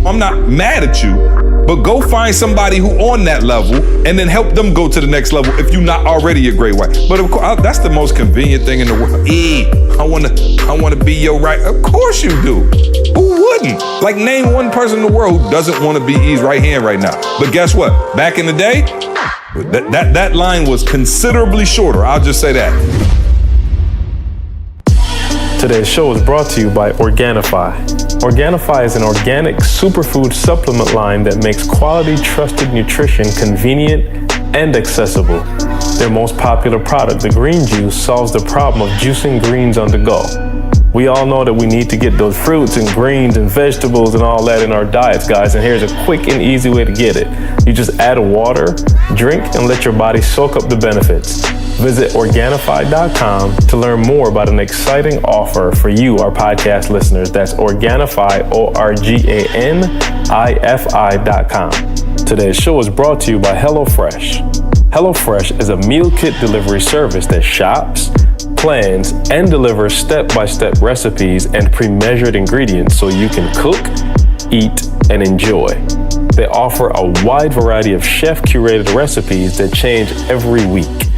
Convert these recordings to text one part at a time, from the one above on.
I'm not mad at you, but go find somebody who on that level and then help them go to the next level if you're not already a great wife. But of course, that's the most convenient thing in the world. I wanna be your right. Of course you do. Who wouldn't? Like, name one person in the world who doesn't want to be E's right hand right now. But guess what? Back in the day, that line was considerably shorter. I'll just say that. Today's show is brought to you by Organifi. Organifi is an organic superfood supplement line that makes quality, trusted nutrition convenient and accessible. Their most popular product, the green juice, solves the problem of juicing greens on the go. We all know that we need to get those fruits and greens and vegetables and all that in our diets, guys, and here's a quick and easy way to get it. You just add water, drink, and let your body soak up the benefits. Visit Organifi.com to learn more about an exciting offer for you, our podcast listeners. That's Organifi, Organifi.com. Today's show is brought to you by HelloFresh. HelloFresh is a meal kit delivery service that shops, plans, and delivers step-by-step recipes and pre-measured ingredients so you can cook, eat, and enjoy. They offer a wide variety of chef-curated recipes that change every week.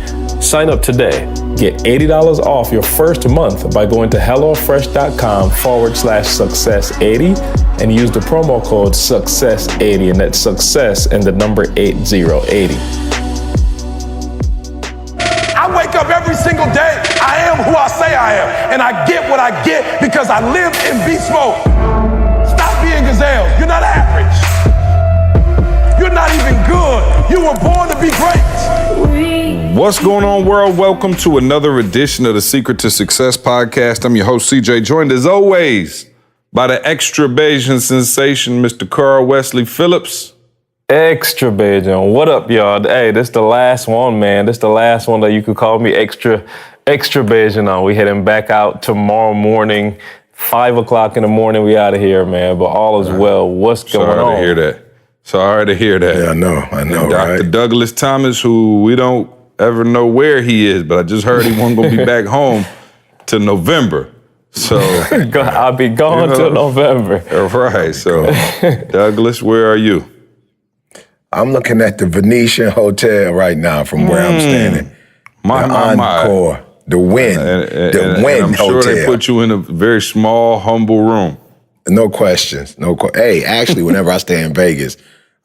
Sign up today. Get $80 off your first month by going to HelloFresh.com/success80 and use the promo code success80, and that's success and the number 8080. I wake up every single day. I am who I say I am, and I get what I get because I live in beast mode. Stop being gazelles. You're not average. You're not even good. You were born to be great. What's going on, world? Welcome to another edition of the Secret to Success podcast. I'm your host, CJ, joined as always by the extra Bayesian sensation, Mr. Carl Wesley Phillips. Extra Bayesian. What up, y'all? Hey, this the last one, man. This the last one that you could call me extra Bayesian on. We heading back out tomorrow morning, 5 o'clock in the morning. We out of here, man. But all is well. What's going on? Sorry to hear that. Sorry to hear that. Yeah, I know, Dr. right? Douglas Thomas, who we don't ever know where he is, but I just heard he wasn't going to be back home till November. So I'll be gone till November. Right. So Douglas, where are you? I'm looking at the Venetian Hotel right now from where I'm standing. The Encore, the Wynn, the Wynn I'm Hotel. sure they put you in a very small, humble room. No questions. Hey, actually, whenever I stay in Vegas,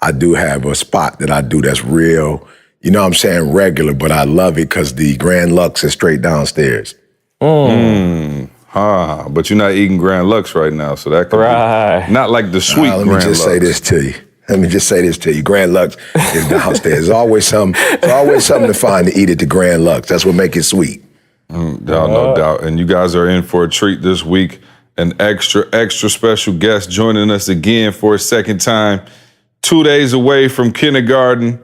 I do have a spot that I do that's real, you know what I'm saying, regular, but I love it because the Grand Lux is straight downstairs. But you're not eating Grand Lux right now, so that could be not like the sweet Grand Lux. Let me just say this to you. Grand Lux is downstairs. There's always something to find to eat at the Grand Lux. That's what makes it sweet. No doubt. And you guys are in for a treat this week. An extra special guest joining us again for a second time. 2 days away from kindergarten,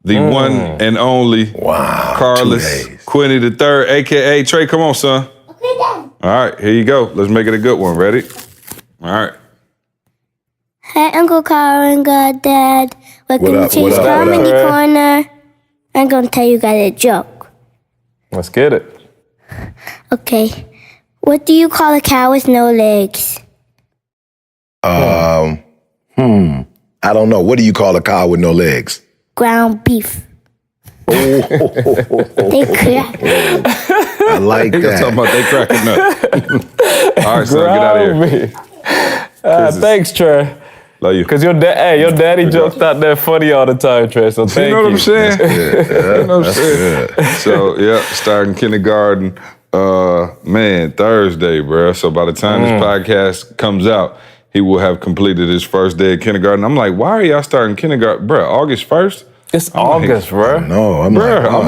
the one and only Carlos Quinney III, a.k.a. Trey. Come on, son. Okay, Dad. All right, here you go. Let's make it a good one. Ready? All right. Hi, Uncle Carl and Dad. Welcome to the Comedy Corner. I'm going to tell you guys a joke. Let's get it. Okay. What do you call a cow with no legs? I don't know. What do you call a cow with no legs? Ground beef. They crack. I like You're that. talking about they cracking up. All right, son, get out of here. Thanks, Trey. Love you. Because your daddy jokes out there funny all the time, Trey, so thank you. You know what I'm saying? You know what I'm saying? So, starting kindergarten, Thursday, bro. So by the time this podcast comes out, he will have completed his first day of kindergarten. I'm like, why are y'all starting kindergarten? Bro, August 1st? It's August, bro. No, I'm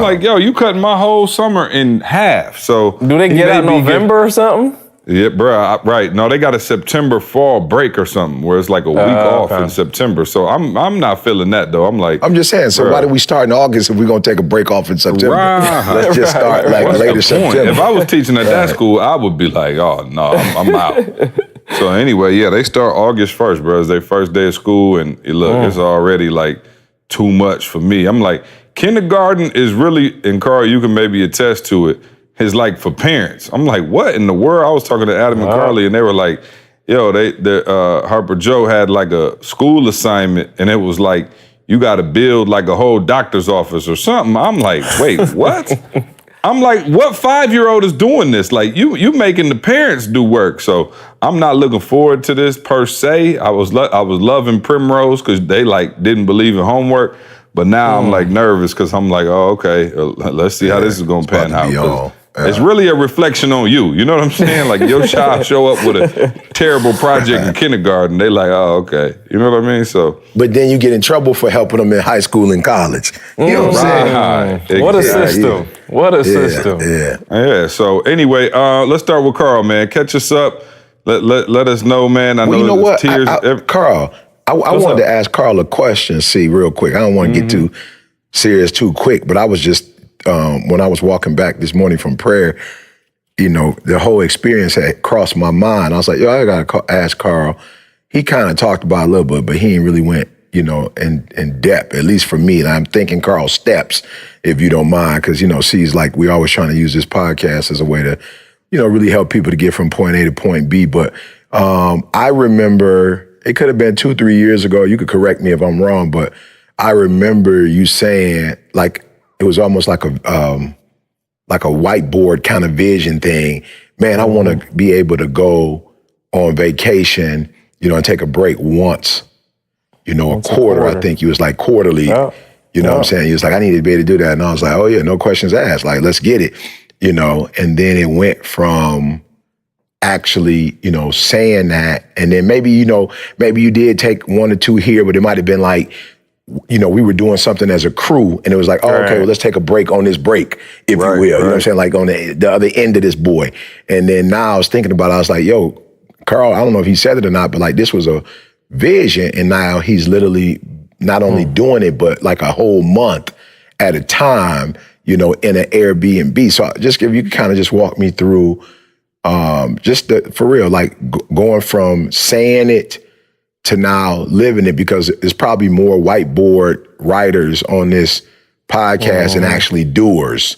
like, yo, you cutting my whole summer in half. So do they get out November or something? Yeah, bro, right. No, they got a September fall break or something where it's like a week off in September. So I'm not feeling that, though. I'm just saying, so why do we start in August if we're going to take a break off in September? Right. Let's just start later September. If I was teaching at that school, I would be like, oh, no, I'm out. So anyway, they start August 1st, bro. It's their first day of school, and look, it's already like too much for me. I'm like, kindergarten is really, and Carl, you can maybe attest to it, is like for parents. I'm like, what in the world? I was talking to Adam and Carly, and they were like, Harper Joe had like a school assignment, and it was like, you got to build like a whole doctor's office or something. I'm like, wait, what? I'm like, what 5-year-old is doing this? Like, you making the parents do work. So I'm not looking forward to this per se. I was loving Primrose because they like didn't believe in homework, but now I'm like nervous because I'm like, oh, okay, let's see how this is gonna pan out. It's really a reflection on you. You know what I'm saying? Like your child show up with a terrible project in kindergarten. They like, oh, okay. You know what I mean? So, but then you get in trouble for helping them in high school and college. You know what I'm saying? What a system. What a system. Yeah. So anyway, let's start with Carl, man. Catch us up. Let us know, man. I know you know what? Tears. Carl, I wanted to ask Carl a question, real quick. I don't want to get too serious too quick, but I was just, when I was walking back this morning from prayer, the whole experience had crossed my mind. I was like, I got to ask Carl. He kind of talked about it a little bit, but he ain't really went, in depth, at least for me. And I'm thinking Carl steps, if you don't mind, because, C's like, we always trying to use this podcast as a way to, really help people to get from point A to point B. But I remember, it could have been 2-3 years ago. You could correct me if I'm wrong, but I remember you saying, like, it was almost like a whiteboard kind of vision thing. Man, I want to be able to go on vacation, and take a break once, a quarter. I think you was like quarterly. Yeah. You know what I'm saying? He was like, I need to be able to do that. And I was like, oh yeah, no questions asked. Like, let's get it, And then it went from actually, saying that. And then maybe you did take 1 or 2 here, but it might have been like, we were doing something as a crew, and it was like, oh, okay, well, let's take a break on this break, if you will. You know what I'm saying? Like on the other end of this boy. And then now I was thinking about it, I was like, yo, Carl, I don't know if he said it or not, but like this was a vision, and now he's literally not only doing it, but like a whole month at a time, in an Airbnb. So just if you could kind of just walk me through, for real, like going from saying it to now living it, because there's probably more whiteboard writers on this podcast than actually doers.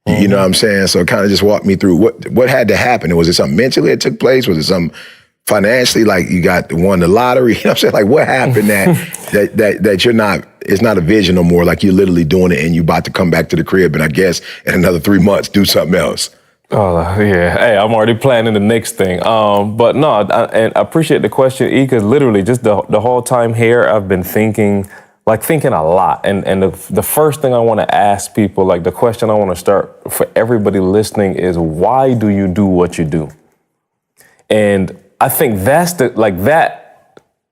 You know what I'm saying? So kind of just walk me through what had to happen. Was it something mentally that took place? Was it something financially, like you won the lottery? You know what I'm saying? Like what happened that you're not, it's not a vision no more, like you're literally doing it and you about to come back to the crib and I guess in another 3 months do something else? Oh, yeah. Hey, I'm already planning the next thing. But no, I appreciate the question, E, because literally just the whole time here, I've been thinking a lot. And the first thing I want to ask people, like the question I want to start for everybody listening is, why do you do what you do? And I think that's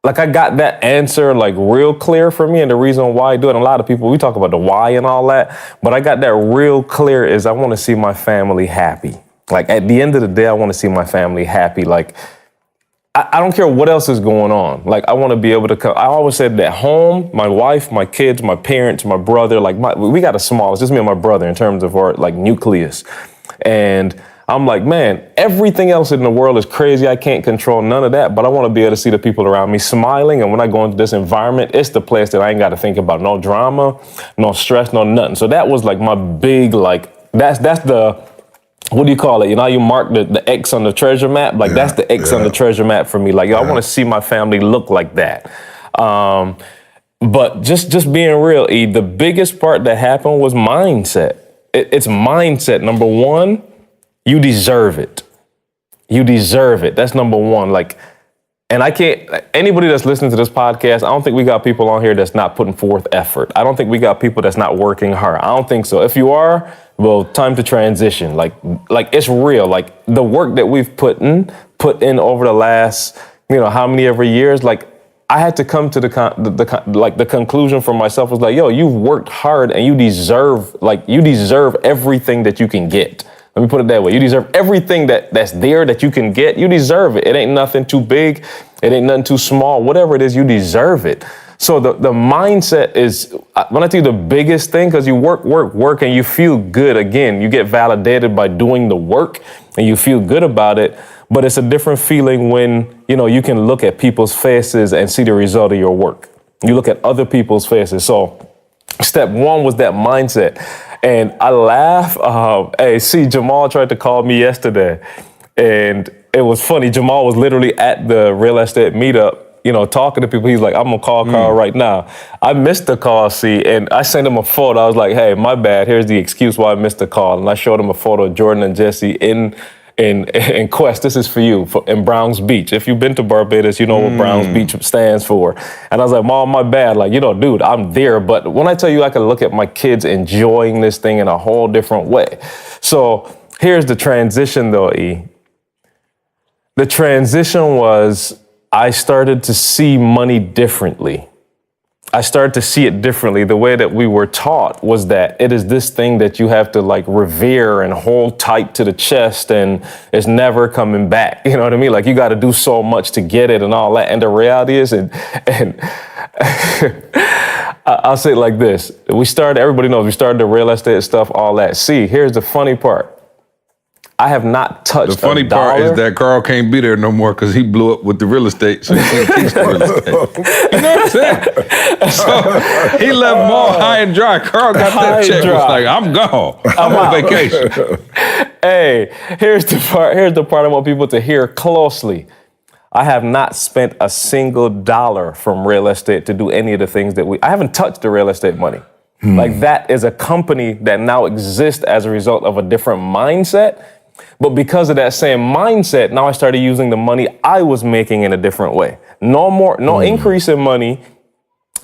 I got that answer like real clear for me, and the reason why I do it. And a lot of people, we talk about the why and all that, but I got that real clear is I want to see my family happy. Like at the end of the day, I want to see my family happy. Like I don't care what else is going on. Like I want to be able to come. I always said that home, my wife, my kids, my parents, my brother, we got a small, it's just me and my brother in terms of our like nucleus. And I'm like, man, everything else in the world is crazy. I can't control none of that, but I want to be able to see the people around me smiling. And when I go into this environment, it's the place that I ain't got to think about no drama, no stress, no nothing. So that was like my big, like, that's the, what do you call it? You know how you mark the X on the treasure map? Like that's the X on the treasure map for me. Like, I want to see my family look like that. But just being real, E, the biggest part that happened was mindset. It's mindset. Number one, you deserve it. You deserve it. That's number one. Like, and I can't, anybody that's listening to this podcast, I don't think we got people on here that's not putting forth effort. I don't think we got people that's not working hard. I don't think so. If you are, well, time to transition. Like it's real. Like the work that we've put in over the last, how many ever years, like I had to come to the conclusion for myself was like, yo, you've worked hard and you deserve everything that you can get. Let me put it that way. You deserve everything that's there that you can get. You deserve it. It ain't nothing too big. It ain't nothing too small. Whatever it is, you deserve it. So the mindset is, when I tell you the biggest thing, because you work, and you feel good. Again, you get validated by doing the work and you feel good about it. But it's a different feeling when, you can look at people's faces and see the result of your work. You look at other people's faces. So step one was that mindset. And I laugh. Jamal tried to call me yesterday, and it was funny. Jamal was literally at the real estate meetup, you know, talking to people. He's like, I'm gonna call Carl right now. I missed the call, see, and I sent him a photo. I was like, hey, my bad. Here's the excuse why I missed the call. And I showed him a photo of Jordan and Jesse in Quest. This is for you, in Browns Beach. If you've been to Barbados, you know what Browns Beach stands for. And I was like, Mom, my bad. Like, you know, dude, I'm there. But when I tell you I can look at my kids enjoying this thing in a whole different way. So here's the transition though, E. The transition was I started to see money differently. I started to see it differently. The way that we were taught was that it is this thing that you have to like revere and hold tight to the chest and it's never coming back. You know what I mean? Like you got to do so much to get it and all that. And the reality is, and I'll say it like this. Everybody knows we started the real estate stuff, all that. See, here's the funny part. I have not touched The funny a dollar. part is that Carl can't be there no more because he blew up with the real estate, so he can't teach the real estate. You know what I'm saying? So he left Maul high and dry. Carl got that check. Was like, I'm gone. I'm on vacation. Hey, here's the part I want people to hear closely. I have not spent a single dollar from real estate to do any of the things that I haven't touched the real estate money. Like that is a company that now exists as a result of a different mindset. But because of that same mindset, now I started using the money I was making in a different way. No increase in money.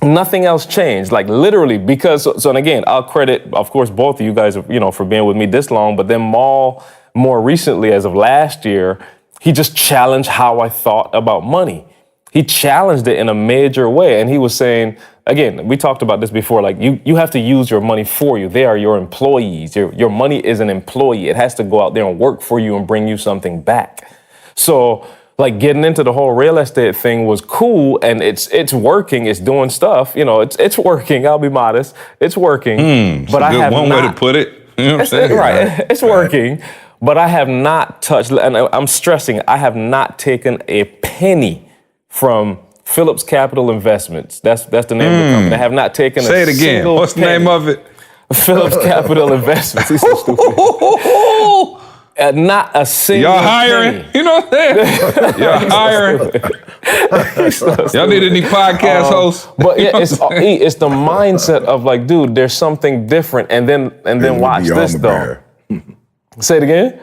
Nothing else changed, like literally, because, so and again, I'll credit, of course, both of you guys, you know, for being with me this long, but then Maul, more recently, as of last year, he just challenged how I thought about money. He challenged it in a major way. And he was saying, again, we talked about this before, like you have to use your money for you. They are your employees. Your money is an employee. It has to go out there and work for you and bring you something back. So like getting into the whole real estate thing was cool and it's working. It's doing stuff. You know, it's working. I'll be modest. It's working. But I have one way to put it. You know what I'm saying? Right. It's working. But I have not touched, and I'm stressing, I have not taken a penny from Phillips Capital Investments. That's the name of the company. I have not taken a single penny. Say it again. What's the name of it? Phillips Capital Investments. He's so stupid. Not a single Y'all hiring? penny. You know what I'm saying? Y'all hiring? Y'all need any podcast hosts? But yeah, it's the mindset of like, dude, there's something different. And then watch this though. Say it again?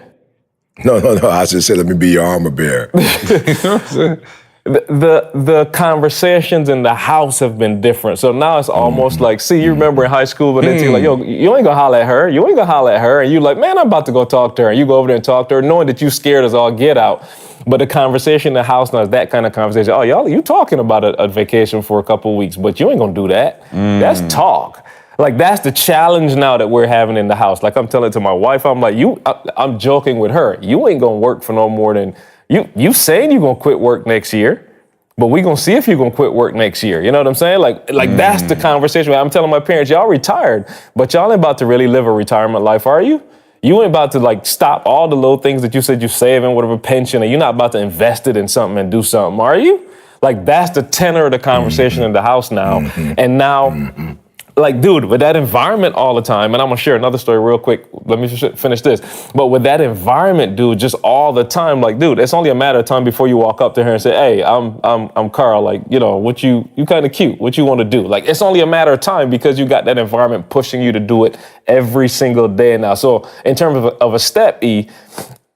No. I just said, let me be your armor bearer. You know what I'm saying? The conversations in the house have been different. So now it's almost like, see, you remember in high school when they tell you like, yo, you ain't gonna holler at her. You ain't gonna holler at her. And you like, man, I'm about to go talk to her. And you go over there and talk to her, knowing that you scared as all get out. But the conversation in the house now is that kind of conversation. Oh, y'all, you talking about a vacation for a couple of weeks, but you ain't gonna do that. That's talk. Like, that's the challenge now that we're having in the house. Like, I'm telling it to my wife, I'm like, I'm joking with her. You ain't gonna work for no more than, you saying you gonna quit work next year, but we gonna see if you gonna quit work next year. You know what I'm saying? Like that's the conversation. I'm telling my parents, y'all retired, but y'all ain't about to really live a retirement life, are you? You ain't about to like stop all the little things that you said you saving, whatever pension, and you're not about to invest it in something and do something, are you? Like, that's the tenor of the conversation in the house now. And now, like, dude, with that environment all the time, and I'm gonna share another story real quick. Let me just finish this. But with that environment, dude, just all the time, like, dude, it's only a matter of time before you walk up to her and say, hey, I'm Carl. Like, you know, what you kind of cute. What you want to do? Like, it's only a matter of time because you got that environment pushing you to do it every single day now. So in terms of a step, E,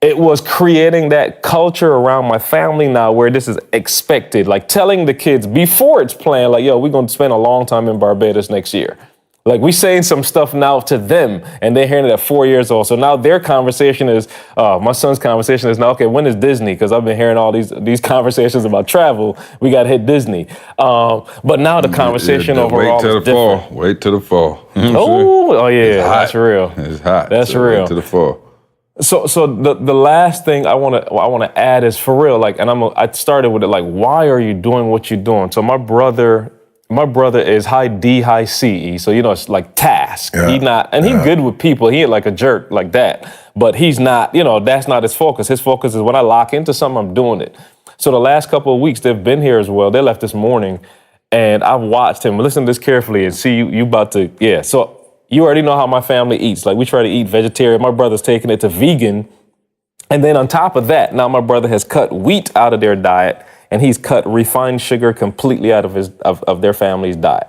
it was creating that culture around my family now where this is expected, like telling the kids before it's planned, like, yo, we're going to spend a long time in Barbados next year. Like, we saying some stuff now to them and they're hearing it at 4 years old. So now their conversation is, my son's conversation is now, okay, when is Disney? Because I've been hearing all these conversations about travel. We got to hit Disney. But now the conversation overall is different. Wait till the fall. Oh yeah, that's real. It's hot. That's so real. Wait till the fall. So the last thing I want to add is for real, like, and I started with it, like, why are you doing what you're doing? So my brother is high D, high C, so, you know, it's like task. Yeah. He good with people. He ain't like a jerk like that, but he's not, you know, that's not his focus. His focus is when I lock into something, I'm doing it. So the last couple of weeks they've been here as well. They left this morning and I've watched him. Listen to this carefully and see you about to, yeah. So you already know how my family eats. Like, we try to eat vegetarian. My brother's taking it to vegan. And then on top of that, now my brother has cut wheat out of their diet, and he's cut refined sugar completely out of their family's diet.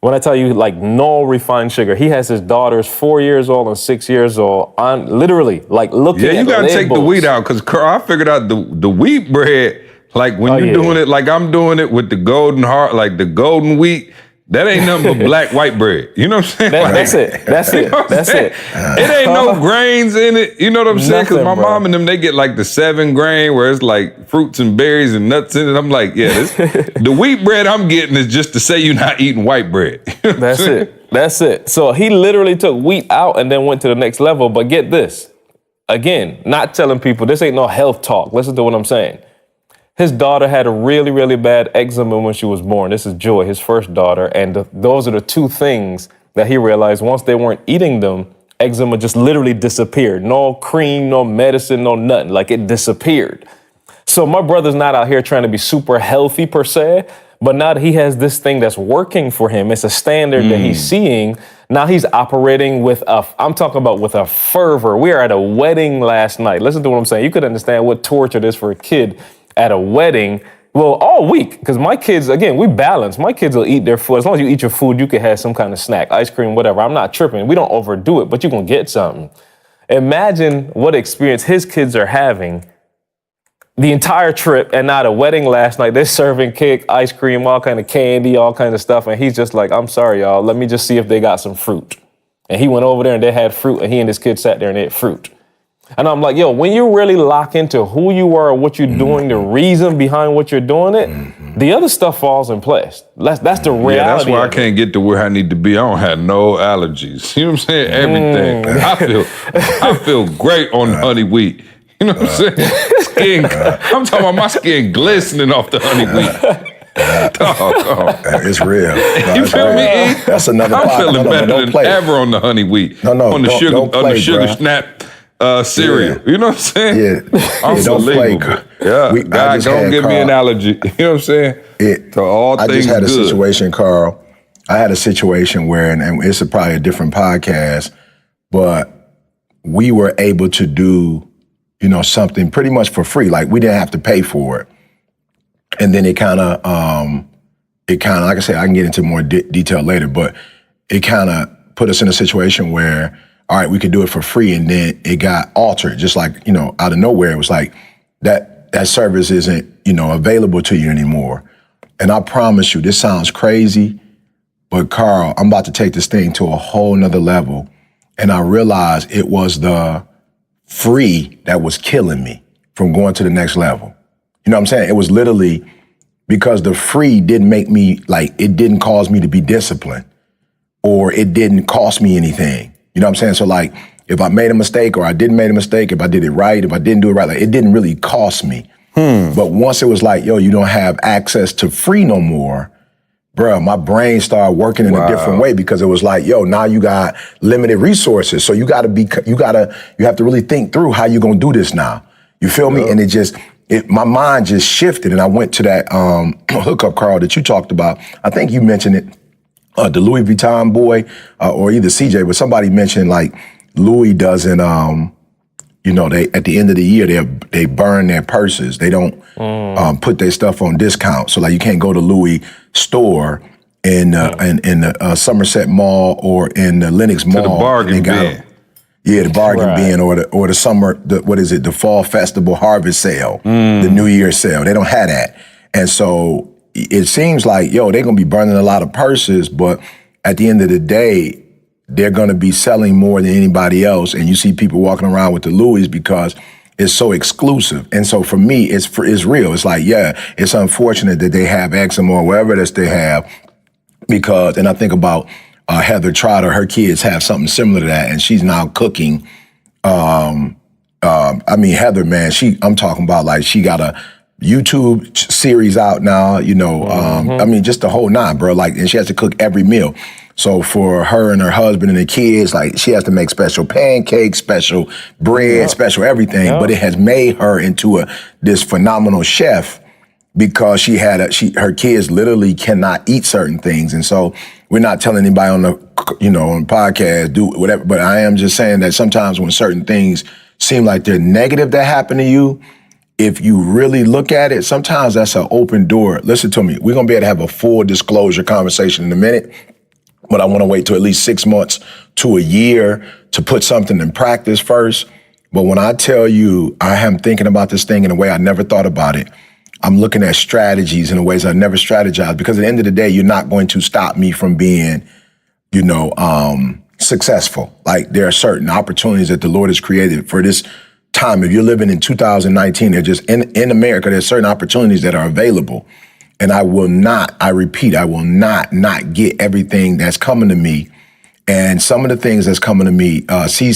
When I tell you, like, no refined sugar, he has his daughters 4 years old and 6 years old on literally, like, looking at Yeah, you gotta labels. take the wheat out, because I figured out the wheat bread, like when you're doing it, like I'm doing it with the golden heart, like the golden wheat, that ain't nothing but black white bread. You know what I'm saying? That's it. That's it. That's it. It ain't no grains in it. You know what I'm saying? Because my Nothing, mom and them, they get like the 7 grain where it's like fruits and berries and nuts in it. I'm like, yeah, the wheat bread I'm getting is just to say you're not eating white bread. You know what I'm That's saying? it. That's it. So he literally took wheat out and then went to the next level. But get this. Again, not telling people, this ain't no health talk. Listen to what I'm saying. His daughter had a really, really bad eczema when she was born. This is Joy, his first daughter. And those are the two things that he realized once they weren't eating them, eczema just literally disappeared. No cream, no medicine, no nothing. Like, it disappeared. So my brother's not out here trying to be super healthy per se, but now that he has this thing that's working for him, it's a standard that he's seeing. Now he's operating with I'm talking about with a fervor. We are at a wedding last night. Listen to what I'm saying. You could understand what torture it is for a kid at a wedding, well, all week, because my kids, again, we balance. My kids will eat their food. As long as you eat your food, you can have some kind of snack, ice cream, whatever. I'm not tripping. We don't overdo it, but you're going to get something. Imagine what experience his kids are having the entire trip, and not a wedding last night. They're serving cake, ice cream, all kind of candy, all kinds of stuff. And he's just like, I'm sorry, y'all. Let me just see if they got some fruit. And he went over there and they had fruit, and he and his kids sat there and ate fruit. And I'm like, yo, when you really lock into who you are, what you're doing, the reason behind what you're doing it, the other stuff falls in place. That's the reality. Yeah, that's why I can't get to where I need to be. I don't have no allergies. You know what I'm saying? Everything. I feel great on honey wheat. You know what I'm saying? I'm talking about my skin glistening off the honey wheat. It's real. No, You feel me? E? That's another I'm part. feeling No, better don't than play. ever on the honey wheat. No, on the don't sugar, play, on the sugar bruh. snap cereal. Yeah. You know what I'm saying? Yeah, don't play. Yeah, I God, just don't had give me an Carl- allergy. You know what I'm saying? To all I things just had a good. situation, Carl. I had a situation where, and it's probably a different podcast, but we were able to do, something pretty much for free. Like, we didn't have to pay for it. And then it kind of, like I said, I can get into more detail later, but it kind of put us in a situation where, all right, we could do it for free. And then it got altered, just like, out of nowhere. It was like that service isn't, available to you anymore. And I promise you, this sounds crazy, but Carl, I'm about to take this thing to a whole nother level. And I realized it was the free that was killing me from going to the next level. You know what I'm saying? It was literally because the free didn't make me, like, it didn't cause me to be disciplined, or it didn't cost me anything. You know what I'm saying? So, like, if I made a mistake or I didn't make a mistake, if I did it right, if I didn't do it right, like, it didn't really cost me. But once it was like, yo, you don't have access to free no more, bruh, my brain started working in a different way, because it was like, yo, now you got limited resources. So you have to really think through how you're gonna do this now. You feel me? And my mind just shifted, and I went to that hookup, Carl, that you talked about. I think you mentioned it, the Louis Vuitton boy, or either CJ, but somebody mentioned, like, Louis doesn't, they at the end of the year they burn their purses. They don't put their stuff on discount. So, like, you can't go to Louis store in the Somerset Mall or in the Lenox Mall. To the bargain bin. Yeah, the bargain bin, or the summer, the fall festival harvest sale, the New Year's sale. They don't have that. And so it seems like, yo, they're gonna be burning a lot of purses, but at the end of the day, they're gonna be selling more than anybody else. And you see people walking around with the Louis because it's so exclusive. And so for me, it's real. It's like, yeah, it's unfortunate that they have eczema or whatever it is they have, because, and I think about Heather Trotter, her kids have something similar to that, and she's now cooking. Heather, man, I'm talking about, like, she got a YouTube series out now, just the whole nine, bro. Like, and she has to cook every meal. So for her and her husband and the kids, like, she has to make special pancakes, special bread, special everything. But it has made her into this phenomenal chef, because her kids literally cannot eat certain things. And so we're not telling anybody on the podcast, do whatever, but I am just saying that sometimes when certain things seem like they're negative that happen to you, if you really look at it, sometimes that's an open door. Listen to me. We're going to be able to have a full disclosure conversation in a minute, but I want to wait till at least 6 months to a year to put something in practice first. But when I tell you I am thinking about this thing in a way I never thought about it, I'm looking at strategies in ways I never strategized, because at the end of the day, you're not going to stop me from being, successful. Like, there are certain opportunities that the Lord has created for this time. If you're living in 2019, they're just in America, there's certain opportunities that are available. And I will not get everything that's coming to me. And some of the things that's coming to me, C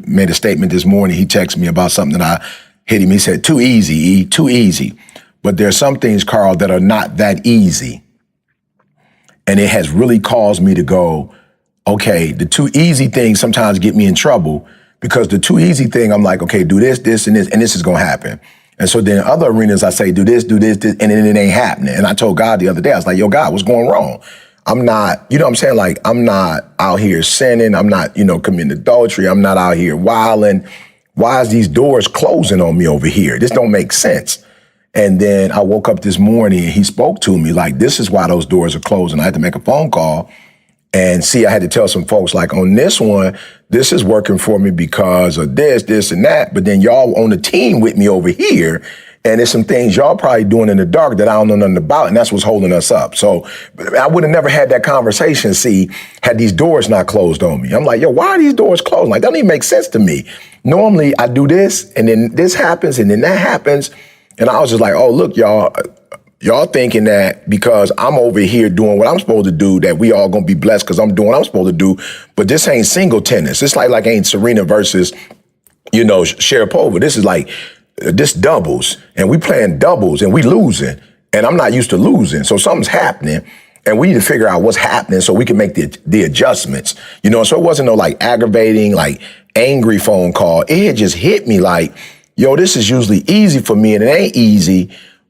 made a statement this morning. He texted me about something that I hit him. He said, too easy, E, too easy. But there's some things, Carl, that are not that easy. And it has really caused me to go, okay, the too easy things sometimes get me in trouble, because the too easy thing, I'm like, okay, do this, this, and this is going to happen. And so then in other arenas, I say, do this, and then it ain't happening. And I told God the other day, I was like, yo, God, what's going wrong? I'm not, you know what I'm saying? Like, I'm not out here sinning. I'm not, committing adultery. I'm not out here wilding. Why is these doors closing on me over here? This don't make sense. And then I woke up this morning and he spoke to me like, this is why those doors are closing. I had to make a phone call and see, I had to tell some folks, like, on this one, this is working for me because of this, and that. But then y'all on the team with me over here, and there's some things y'all probably doing in the dark that I don't know nothing about, and that's what's holding us up. So I would have never had that conversation, see, had these doors not closed on me. I'm like, yo, why are these doors closed? Like, that don't even make sense to me. Normally, I do this, and then this happens, and then that happens. And I was just like, oh, look, y'all thinking that because I'm over here doing what I'm supposed to do, that we all gonna be blessed because I'm doing what I'm supposed to do. But this ain't single tennis. It's like ain't Serena versus, Sharapova. This is like, this doubles, and we playing doubles and we losing. And I'm not used to losing. So something's happening, and we need to figure out what's happening so we can make the adjustments. So it wasn't no like aggravating, like angry phone call. It had just hit me like, yo, this is usually easy for me, and it ain't easy,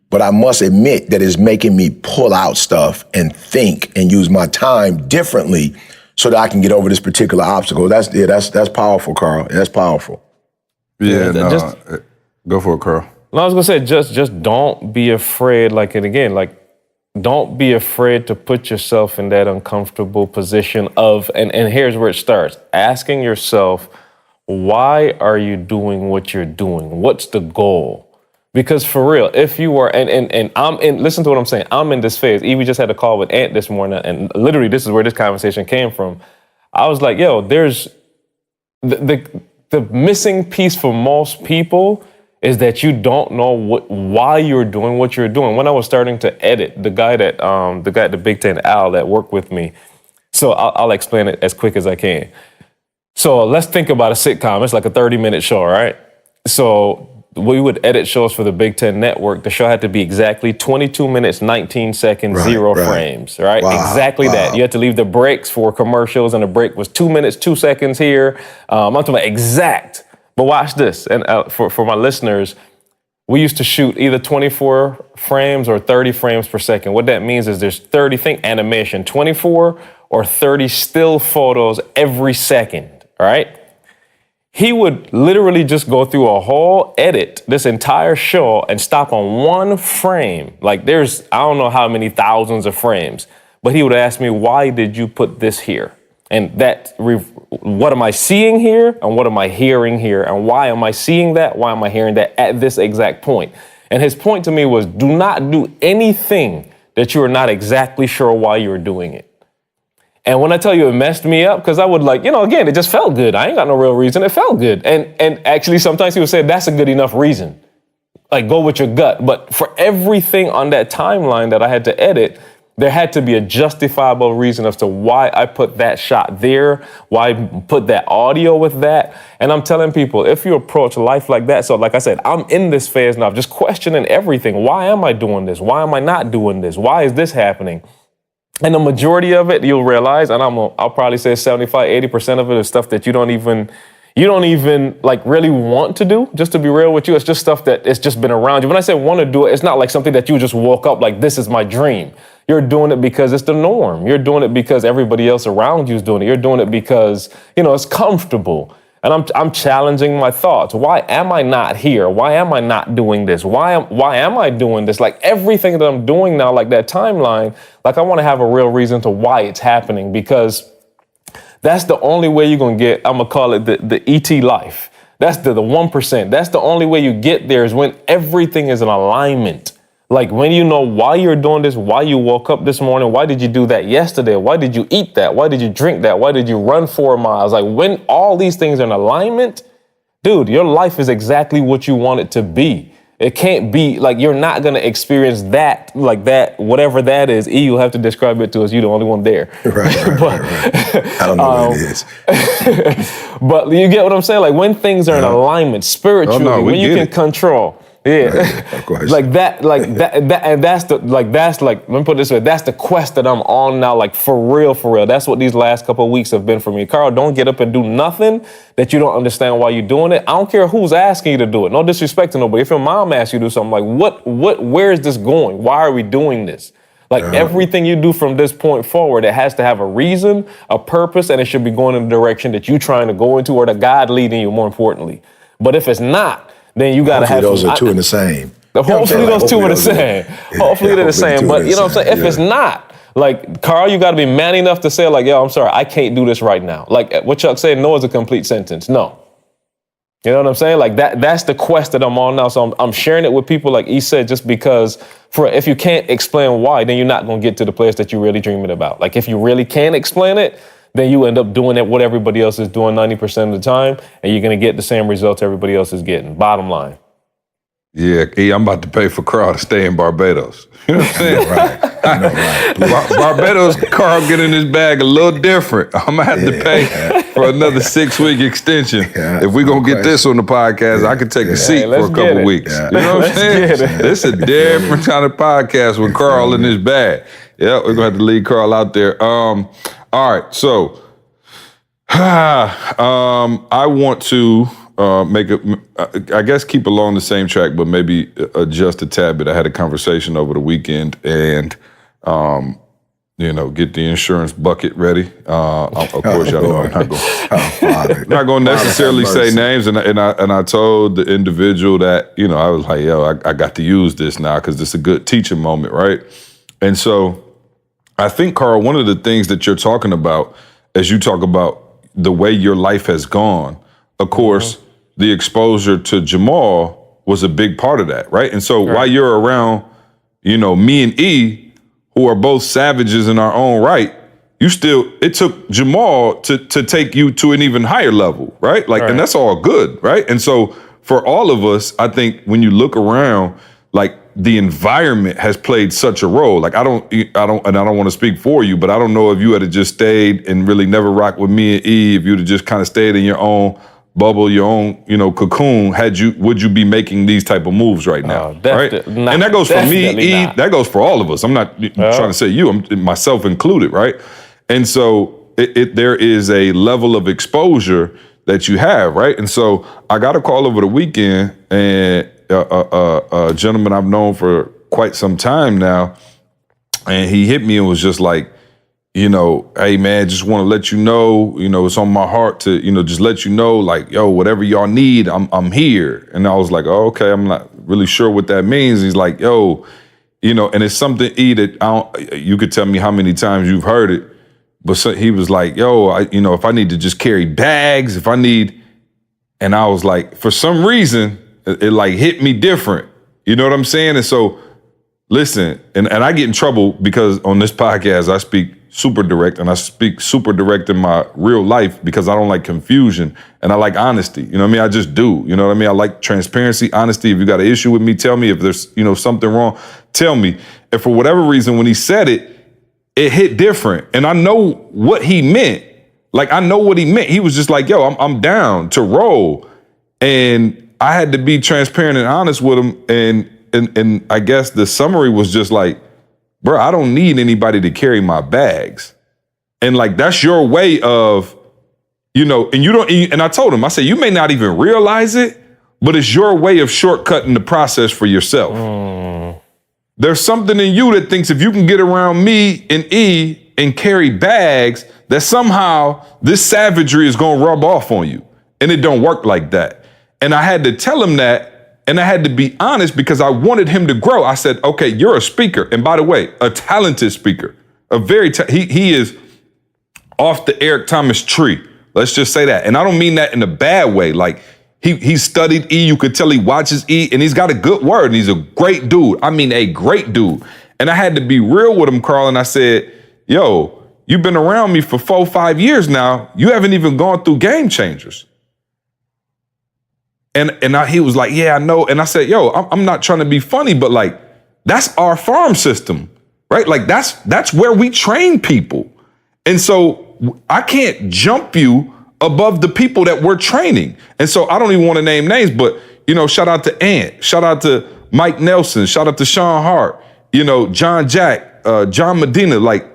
but I must admit that it's making me pull out stuff and think and use my time differently so that I can get over this particular obstacle. That's powerful, Carl. That's powerful. Go for it, Carl. No, I was gonna say, just don't be afraid. Don't be afraid to put yourself in that uncomfortable position of, and here's where it starts: asking yourself, why are you doing what you're doing? What's the goal? Because for real, if you are, and I'm in, listen to what I'm saying, I'm in this phase. Evie just had a call with Ant this morning, and literally this is where this conversation came from. I was like, yo, there's the missing piece for most people is that you don't know why you're doing what you're doing. When I was starting to edit, the guy at the Big Ten, Al, that worked with me, so I'll explain it as quick as I can. So let's think about a sitcom. It's like a 30-minute show, right? So we would edit shows for the Big Ten Network. The show had to be exactly 22 minutes, 19 seconds, zero frames, right? Wow, exactly that. You had to leave the breaks for commercials, and the break was 2 minutes, 2 seconds here. I'm talking about exact. But watch this, and for my listeners, we used to shoot either 24 frames or 30 frames per second. What that means is there's 30, think animation, 24 or 30 still photos every second. All right. He would literally just go through a whole edit, this entire show, and stop on one frame. Like, there's, I don't know how many thousands of frames, but he would ask me, why did you put this here? And what am I seeing here? And what am I hearing here? And why am I seeing that? Why am I hearing that at this exact point? And his point to me was, do not do anything that you are not exactly sure why you're doing it. And when I tell you it messed me up, because I would again, it just felt good. I ain't got no real reason. It felt good. And actually, sometimes people say that's a good enough reason. Like, go with your gut. But for everything on that timeline that I had to edit, there had to be a justifiable reason as to why I put that shot there, why I put that audio with that. And I'm telling people, if you approach life like that, so like I said, I'm in this phase now, just questioning everything. Why am I doing this? Why am I not doing this? Why is this happening? And the majority of it, you'll realize, and I'll probably say 75, 80% of it is stuff that you don't even like really want to do. Just to be real with you, it's just stuff that it's just been around you. When I say want to do it, it's not like something that you just woke up like, this is my dream. You're doing it because it's the norm. You're doing it because everybody else around you is doing it. You're doing it because, it's comfortable. And I'm challenging my thoughts. Why am I not here? Why am I not doing this? Why am I doing this? Like everything that I'm doing now, like that timeline, like I want to have a real reason to why it's happening, because that's the only way you're going to get, I'm going to call it the ET life. That's the 1%. That's the only way you get there, is when everything is in alignment. Like when you know why you're doing this, why you woke up this morning, why did you do that yesterday? Why did you eat that? Why did you drink that? Why did you run 4 miles? Like when all these things are in alignment, dude, your life is exactly what you want it to be. It can't be like, you're not going to experience that, like that, whatever that is. You'll have to describe it to us. You're the only one there. Right. I don't know what it is. But you get what I'm saying? Like when things are in alignment spiritually, when you can control. Yeah, right, of course. and that's let me put it this way, that's the quest that I'm on now, like for real. That's what these last couple of weeks have been for me. Carl, don't get up and do nothing that you don't understand why you're doing it. I don't care who's asking you to do it. No disrespect to nobody. If your mom asks you to do something, like where is this going? Why are we doing this? Like everything you do from this point forward, it has to have a reason, a purpose, and it should be going in the direction that you're trying to go into, or the God leading you, more importantly. But if it's not, then you got to have those are two in the same. Hopefully those two are the same. Hopefully they're the same. But you know what I'm saying? If it's not, like, Carl, you got to be man enough to say, like, yo, I'm sorry, I can't do this right now. Like what Chuck said, no is a complete sentence. No. You know what I'm saying? Like that's the quest that I'm on now. So I'm sharing it with people, like he said, just because if you can't explain why, then you're not going to get to the place that you're really dreaming about. Like if you really can't explain it, then you end up doing it what everybody else is doing 90% of the time, and you're going to get the same results everybody else is getting. Bottom line. Yeah, I'm about to pay for Carl to stay in Barbados. You know what I'm saying? Right. Barbados, Carl get in his bag a little different. I'm going to have to pay for another 6-week extension. If we're going to get this on the podcast, I could take a seat for a couple weeks. You know what I'm saying? This is a different kind of podcast with Carl in his bag. Yeah, we're going to have to leave Carl out there. All right, so I want to I guess keep along the same track, but maybe adjust a tad bit. I had a conversation over the weekend, and get the insurance bucket ready. Of course, y'all know I'm not going to necessarily say names, and I told the individual that I was like, yo, I got to use this now because it's a good teaching moment, right? And so I think, Carl, one of the things that you're talking about as you talk about the way your life has gone, of course, the exposure to Jamal was a big part of that, right? And so while you're around, me and E, who are both savages in our own right, it took Jamal to take you to an even higher level, right? And that's all good, right? And so for all of us, I think when you look around, like, the environment has played such a role. Like I don't want to speak for you, but I don't know if you had just stayed and really never rocked with me and E, if you'd have just kind of stayed in your own bubble, your own, cocoon, would you be making these type of moves right now? Right? And that goes for me, E, that goes for all of us. I'm not trying to say you, I'm myself included, right? And so there is a level of exposure that you have, right? And so I got a call over the weekend, and a gentleman I've known for quite some time now, and he hit me and was just like, hey man, just want to let you know, it's on my heart to, just let you know, like, yo, whatever y'all need, I'm here. And I was like, oh, okay, I'm not really sure what that means. He's like, yo, and it's something, E, that you could tell me how many times you've heard it, but he was like, yo, if I need to just carry bags, and I was like, for some reason, it like hit me different. You know what I'm saying? And so, listen, and I get in trouble because on this podcast, I speak super direct, and I speak super direct in my real life because I don't like confusion, and I like honesty. You know what I mean? I just do. You know what I mean? I like transparency, honesty. If you got an issue with me, tell me. If there's, something wrong, tell me. And for whatever reason, when he said it, it hit different. And I know what he meant. Like, I know what he meant. He was just like, yo, I'm down to roll. And I had to be transparent and honest with him. And I guess the summary was just like, bro, I don't need anybody to carry my bags. And like, that's your way of, and you don't, and I told him, I said, you may not even realize it, but it's your way of shortcutting the process for yourself. There's something in you that thinks if you can get around me and E and carry bags, that somehow this savagery is going to rub off on you. And it don't work like that. And I had to tell him that, and I had to be honest because I wanted him to grow. I said, okay, you're a speaker. And by the way, a talented speaker, he is off the Eric Thomas tree. Let's just say that. And I don't mean that in a bad way. Like he studied E. You could tell he watches E, and he's got a good word. And he's a great dude. I mean, a great dude. And I had to be real with him, Carl. And I said, yo, you've been around me for 4-5 years now. You haven't even gone through Game Changers. And he was like, yeah, I know. And I said, yo, I'm not trying to be funny, but like, that's our farm system, right? Like that's where we train people. And so I can't jump you above the people that we're training. And so I don't even want to name names, but, shout out to Ant, shout out to Mike Nelson, shout out to Sean Hart, John Jack, John Medina, like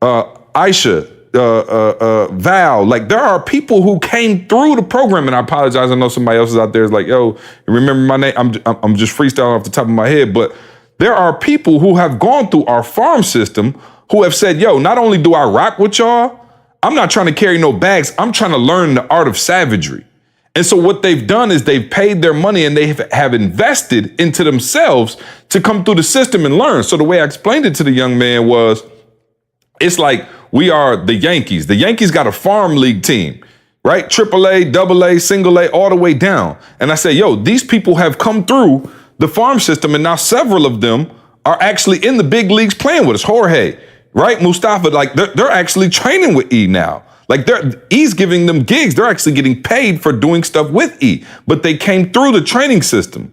Aisha, Val, like there are people who came through the program, and I apologize. I know somebody else is out there is like, yo, remember my name? I'm just freestyling off the top of my head, but there are people who have gone through our farm system who have said, yo, not only do I rock with y'all, I'm not trying to carry no bags. I'm trying to learn the art of savagery. And so what they've done is they've paid their money and they have invested into themselves to come through the system and learn. So the way I explained it to the young man was, it's like we are the Yankees. The Yankees got a farm league team, right? AAA, AA, single A, all the way down. And I say, yo, these people have come through the farm system, and now several of them are actually in the big leagues playing with us. Jorge, right? Mustafa, like they're actually training with E now. Like E's giving them gigs. They're actually getting paid for doing stuff with E, but they came through the training system.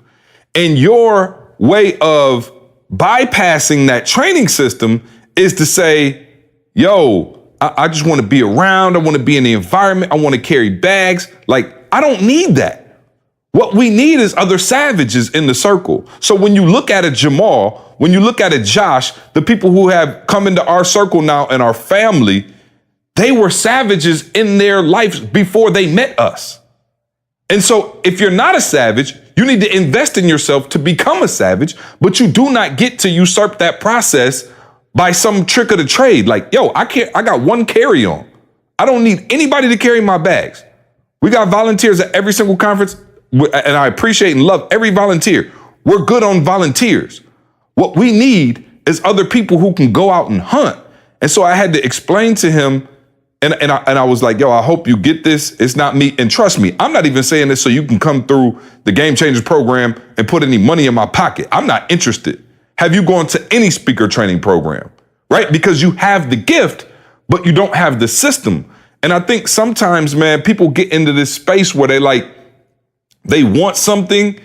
And your way of bypassing that training system is to say, yo, I just want to be around. I want to be in the environment. I want to carry bags. Like, I don't need that. What we need is other savages in the circle. So when you look at a Jamal, when you look at a Josh, the people who have come into our circle now and our family, they were savages in their lives before they met us. And so if you're not a savage, you need to invest in yourself to become a savage, but you do not get to usurp that process by some trick of the trade. Like, yo, I got one carry-on. I don't need anybody to carry my bags. We got volunteers at every single conference, and I appreciate and love every volunteer. We're good on volunteers. What we need is other people who can go out and hunt. And so I had to explain to him, and I was like, yo, I hope you get this. It's not me. And trust me, I'm not even saying this so you can come through the Game Changers program and put any money in my pocket. I'm not interested. Have you gone to any speaker training program, right? Because you have the gift, but you don't have the system. And I think sometimes, man, people get into this space where they want something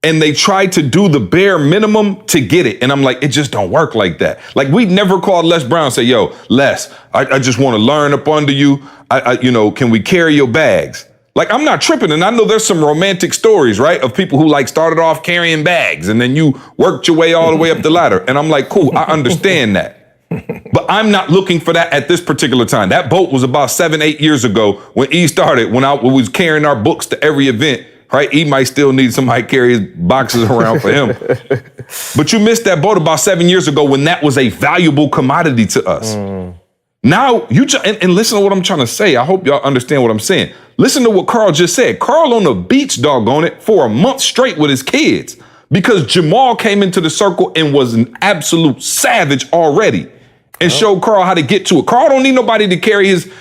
and they try to do the bare minimum to get it. And I'm like, it just don't work like that. Like, we never called Les Brown and say, yo, Les, I just want to learn up under you. Can we carry your bags? Like, I'm not tripping. And I know there's some romantic stories, right, of people who like started off carrying bags and then you worked your way all the way up the ladder. And I'm like, cool, I understand that. But I'm not looking for that at this particular time. That boat was about 7-8 years ago when E started, when we was carrying our books to every event, right? E might still need somebody to carry his boxes around for him. But you missed that boat about 7 years ago when that was a valuable commodity to us. Now, and listen to what I'm trying to say. I hope y'all understand what I'm saying. Listen to what Carl just said. Carl on the beach, doggone it, for a month straight with his kids because Jamal came into the circle and was an absolute savage already and showed Carl how to get to it. Carl don't need nobody to carry his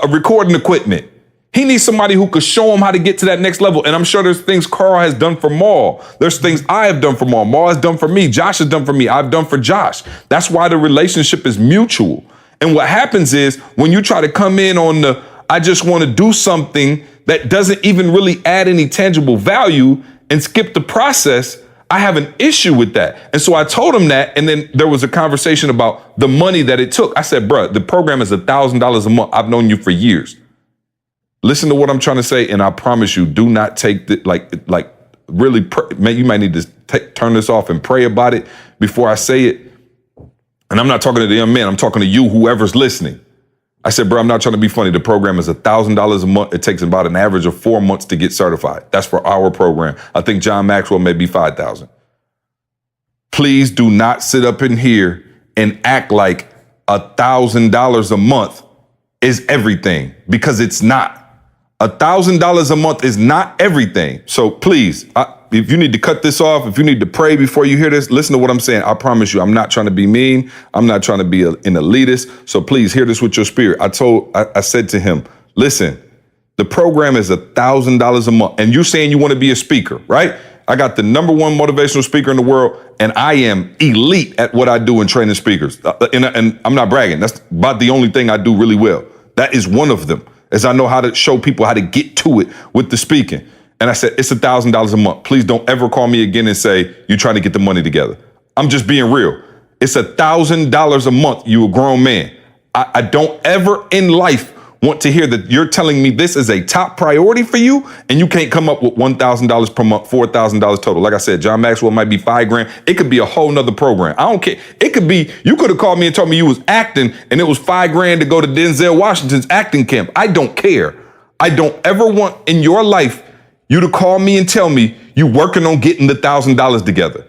recording equipment. He needs somebody who could show him how to get to that next level. And I'm sure there's things Carl has done for Maul. There's things I have done for Maul. Maul has done for me. Josh has done for me. I've done for Josh. That's why the relationship is mutual. And what happens is when you try to come in on I just want to do something that doesn't even really add any tangible value and skip the process, I have an issue with that. And so I told him that. And then there was a conversation about the money that it took. I said, bruh, the program is $1,000 a month. I've known you for years. Listen to what I'm trying to say. And I promise you, do not take the, really, you might need to turn this off and pray about it before I say it. And I'm not talking to the young man. I'm talking to you, whoever's listening. I said, bro, I'm not trying to be funny. The program is $1,000 a month. It takes about an average of 4 months to get certified. That's for our program. I think John Maxwell may be 5,000. Please do not sit up in here and act like $1,000 a month is everything, because it's not. $1,000 a month is not everything. So please, if you need to cut this off, if you need to pray before you hear this, listen to what I'm saying. I promise you, I'm not trying to be mean. I'm not trying to be an elitist. So please hear this with your spirit. I said to him, listen, the program is $1,000 a month. And you're saying you want to be a speaker, right? I got the #1 motivational speaker in the world, and I am elite at what I do in training speakers. And I'm not bragging. That's about the only thing I do really well. That is one of them, as I know how to show people how to get to it with the speaking. And I said, it's $1,000 a month. Please don't ever call me again and say you're trying to get the money together. I'm just being real. It's $1,000 a month. You a grown man. I don't ever in life want to hear that you're telling me this is a top priority for you and you can't come up with $1,000 per month, $4,000 total. Like I said, John Maxwell might be $5,000. It could be a whole nother program. I don't care. It could be, you could have called me and told me you was acting and it was $5,000 to go to Denzel Washington's acting camp. I don't care. I don't ever want in your life you to call me and tell me you working on getting the $1,000 together.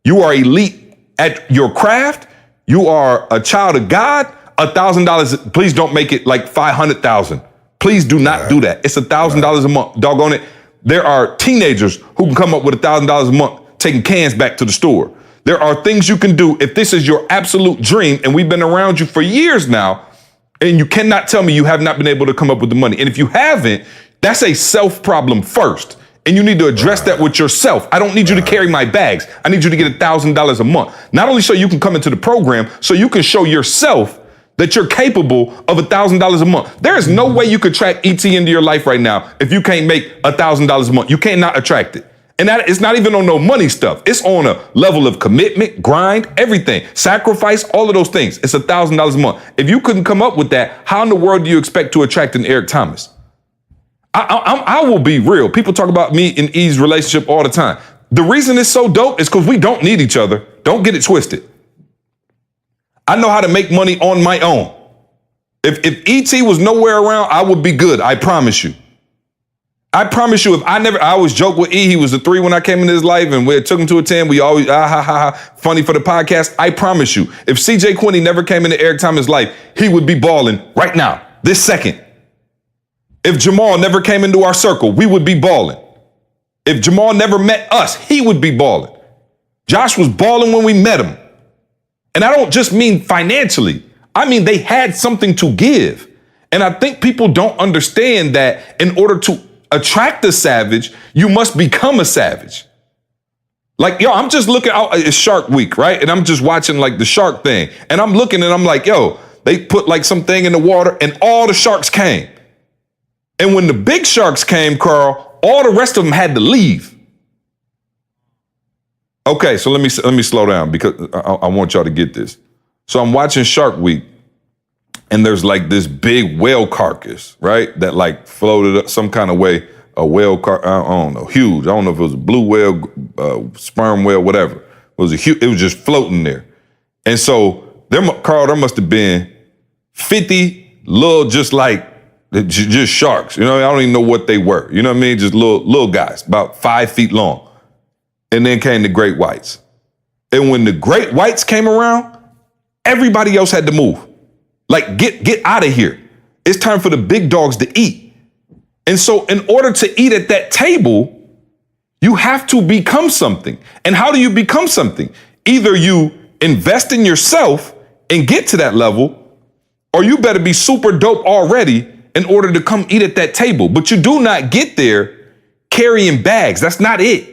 You are elite at your craft. You are a child of God. $1,000, please don't make it like 500,000. Please do not do that. It's $1,000 a month. Doggone it. There are teenagers who can come up with $1,000 a month taking cans back to the store. There are things you can do if this is your absolute dream, and we've been around you for years now, and you cannot tell me you have not been able to come up with the money. And if you haven't, that's a self problem first. And you need to address that with yourself. I don't need you to carry my bags. I need you to get $1,000 a month. Not only so you can come into the program, so you can show yourself that you're capable of $1,000 a month. There is no way you could attract ET into your life right now if you can't make $1,000 a month. You cannot attract it. And that it's not even on no money stuff. It's on a level of commitment, grind, everything, sacrifice, all of those things. It's $1,000 a month. If you couldn't come up with that, how in the world do you expect to attract an Eric Thomas? I will be real. People talk about me and E's relationship all the time. The reason it's so dope is because we don't need each other. Don't get it twisted. I know how to make money on my own. If ET was nowhere around, I would be good. I promise you. I promise you, I always joke with E, he was a 3 when I came into his life and we took him to a 10. We always, funny for the podcast. I promise you, if CJ Quinney never came into Eric Thomas' life, he would be balling right now, this second. If Jamal never came into our circle, we would be balling. If Jamal never met us, he would be balling. Josh was balling when we met him. And I don't just mean financially. I mean, they had something to give. And I think people don't understand that in order to attract a savage, you must become a savage. Like, yo, I'm just looking out, it's Shark Week, right? And I'm just watching like the shark thing. And I'm looking and I'm like, yo, they put like something in the water and all the sharks came. And when the big sharks came, Carl, all the rest of them had to leave. Okay, so let me slow down because I want y'all to get this. So I'm watching Shark Week, and there's like this big whale carcass, right? That like floated up some kind of way, a whale I don't know, huge. I don't know if it was a blue whale, sperm whale, whatever. It was just floating there. And so Carl, there must have been 50 little, just sharks. You know, I don't even know what they were. You know what I mean? Just little guys, about 5 feet long. And then came the great whites. And when the great whites came around, everybody else had to move. Like, get out of here. It's time for the big dogs to eat. And so in order to eat at that table, you have to become something. And how do you become something? Either you invest in yourself and get to that level, or you better be super dope already in order to come eat at that table. But you do not get there carrying bags. That's not it.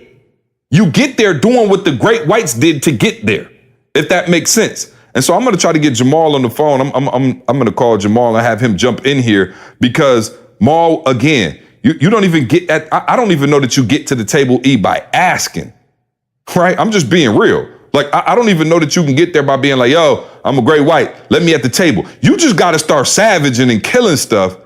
You get there doing what the great whites did to get there, if that makes sense. And so I'm going to try to get Jamal on the phone. I'm going to call Jamal and have him jump in here because Maul, again, you don't even get at, I don't even know that you get to the table E by asking, right? I'm just being real. Like, I don't even know that you can get there by being like, yo, I'm a great white. Let me at the table. You just got to start savaging and killing stuff.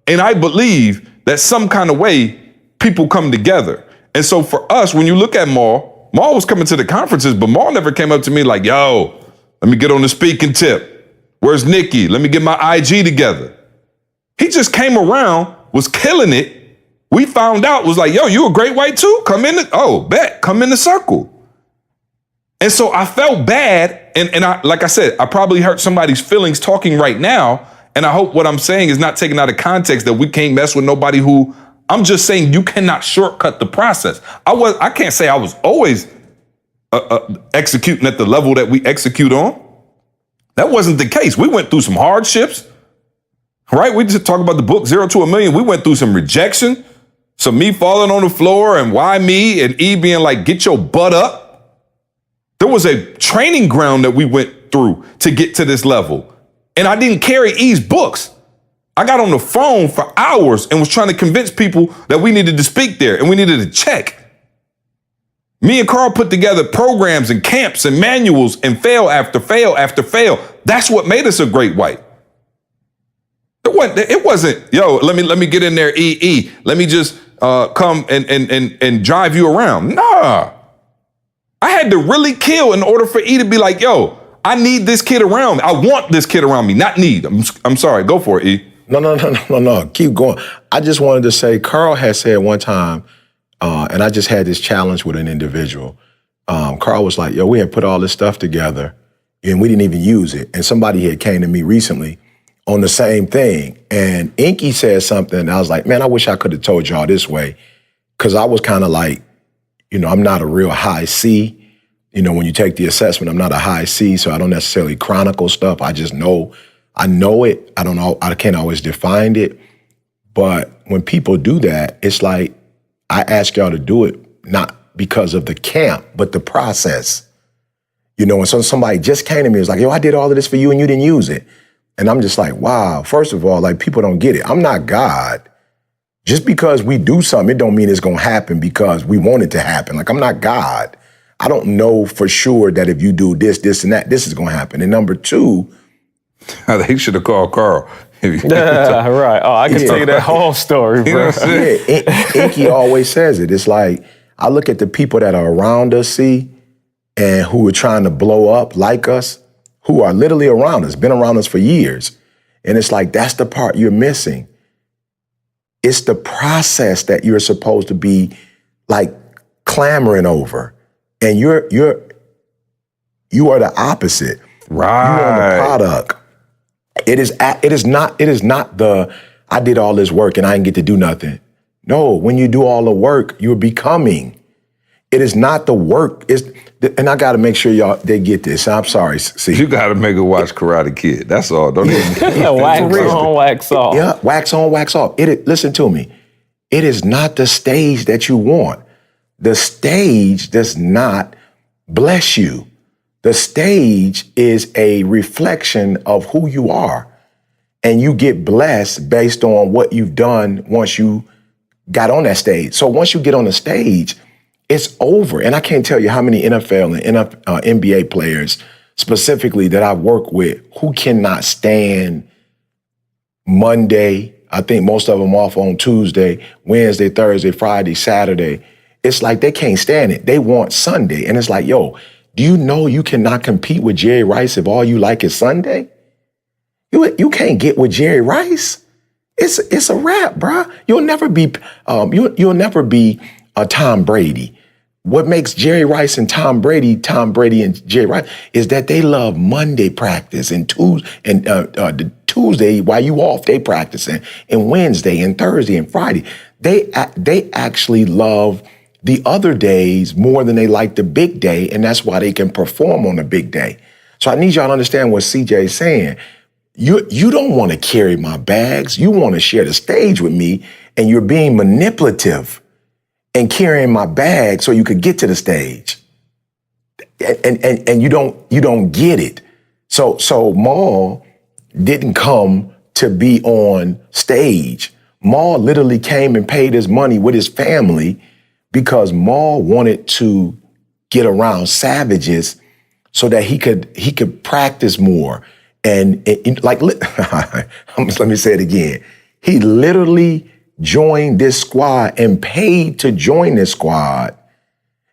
And I believe that some kind of way people come together. And so for us, when you look at Maul was coming to the conferences, but Maul never came up to me like, yo, let me get on the speaking tip. Where's Nikki? Let me get my IG together. He just came around, was killing it. We found out, was like, yo, you a great white too? Come in, come in the circle. And so I felt bad. And I, like I said, I probably hurt somebody's feelings talking right now. And I hope what I'm saying is not taken out of context that we can't mess with nobody who, I'm just saying you cannot shortcut the process. I can't say I was always executing at the level that we execute on. That wasn't the case. We went through some hardships, right? We just talk about the book 0 to a Million. We went through some rejection, some me falling on the floor and why me, and E being like, get your butt up. There was a training ground that we went through to get to this level. And I didn't carry E's books. I got on the phone for hours and was trying to convince people that we needed to speak there and we needed to check. Me and Carl put together programs and camps and manuals and fail after fail after fail. That's what made us a great white. It wasn't, yo, let me get in there, E. Let me just come and drive you around. Nah. I had to really kill in order for E to be like, yo, I need this kid around me. I want this kid around me, not need. I'm sorry. Go for it, E. No. Keep going. I just wanted to say, Carl had said one time, and I just had this challenge with an individual. Carl was like, yo, we had put all this stuff together and we didn't even use it. And somebody had came to me recently on the same thing. And Inky said something. And I was like, man, I wish I could have told y'all this way. Cause I was kind of like, I'm not a real high C. When you take the assessment, I'm not a high C, so I don't necessarily chronicle stuff. I just know, I know it. I don't know, I can't always define it. But when people do that, it's like, I ask y'all to do it, not because of the camp, but the process. And so somebody just came to me, was like, yo, I did all of this for you and you didn't use it. And I'm just like, wow, first of all, like people don't get it. I'm not God. Just because we do something, it don't mean it's gonna happen because we want it to happen. Like I'm not God. I don't know for sure that if you do this, this, and that, this is gonna happen. And number two, they should have called Carl. Yeah, right. Oh, I can tell you that whole story, bro. Inky always says it. It's like, I look at the people that are around us, see, and who are trying to blow up like us, who are literally around us, been around us for years. And it's like, that's the part you're missing. It's the process that you're supposed to be like clamoring over. And you are the opposite. Right. You're on the product. It is not the, I did all this work and I didn't get to do nothing. No, when you do all the work, you're becoming. It is not the work. And I got to make sure they get this. I'm sorry. See, you got to make her watch Karate Kid. That's all. Don't even. Yeah, wax on, wax off. Yeah, wax on, wax off. Listen to me. It is not the stage that you want. The stage does not bless you. The stage is a reflection of who you are. And you get blessed based on what you've done once you got on that stage. So once you get on the stage, it's over. And I can't tell you how many NFL and NBA players specifically that I've worked with who cannot stand Monday. I think most of them off on Tuesday, Wednesday, Thursday, Friday, Saturday. It's like they can't stand it. They want Sunday. And it's like, yo, do you know you cannot compete with Jerry Rice if all you like is Sunday? You can't get with Jerry Rice. It's a wrap, bruh. You'll never be Tom Brady. What makes Jerry Rice and Tom Brady and Jerry Rice is that they love Monday practice and the Tuesday while you off, they practicing, and Wednesday and Thursday and Friday. They actually love the other days more than they like the big day, and that's why they can perform on the big day. So I need y'all to understand what CJ is saying. You don't want to carry my bags. You want to share the stage with me, and you're being manipulative and carrying my bag so you could get to the stage. And you don't get it. So Maul didn't come to be on stage. Maul literally came and paid his money with his family because Maul wanted to get around savages so that he could practice more. And let me say it again. He literally joined this squad and paid to join this squad.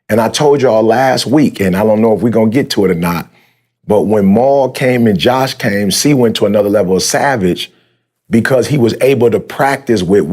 And I told y'all last week, and I don't know if we're going to get to it or not, but when Maul came and Josh came, C went to another level of savage because he was able to practice with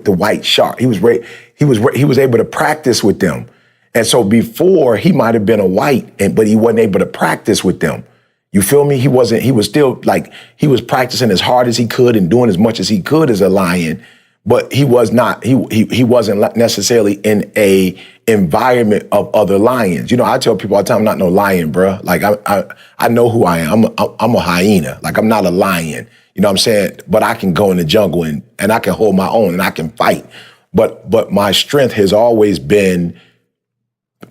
the white shark. He was able to practice with them. And so before he might have been a white, but he wasn't able to practice with them. You feel me? He was still like, he was practicing as hard as he could and doing as much as he could as a lion, but he wasn't necessarily in a environment of other lions. You know, I tell people all the time, I'm not no lion, bro. Like I know who I am. I'm a hyena. Like I'm not a lion. You know what I'm saying? But I can go in the jungle and I can hold my own and I can fight. But my strength has always been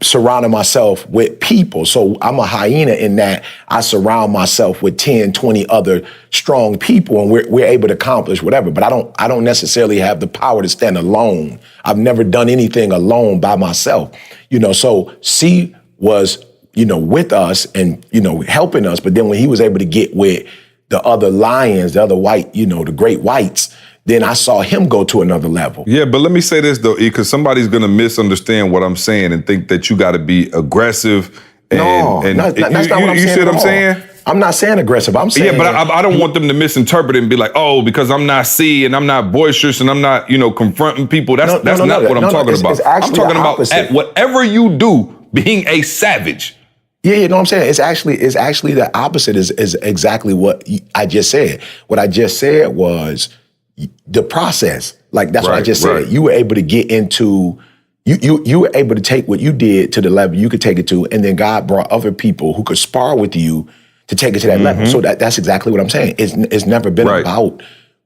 surrounding myself with people. So I'm a hyena in that I surround myself with 10, 20 other strong people and we're able to accomplish whatever. But I don't necessarily have the power to stand alone. I've never done anything alone by myself. You know, so C was, you know, with us and, you know, helping us. But then when he was able to get with the other lions, the other white, you know, the great whites, then I saw him go to another level. Yeah, but let me say this though, E, because somebody's gonna misunderstand what I'm saying and think that you gotta be aggressive. That's not what I'm saying. You see what I'm saying? I'm not saying aggressive. I'm saying. Yeah, but I don't want them to misinterpret it and be like, oh, because I'm not C and I'm not boisterous and I'm not, you know, confronting people. That's not what I'm talking about. I'm talking about at whatever you do, being a savage. Yeah, you know what I'm saying? It's actually the opposite is exactly what I just said. What I just said was the process. Like that's what I just said. You were able to get into, you were able to take what you did to the level you could take it to, and then God brought other people who could spar with you to take it to that level. So that's exactly what I'm saying. It's never been about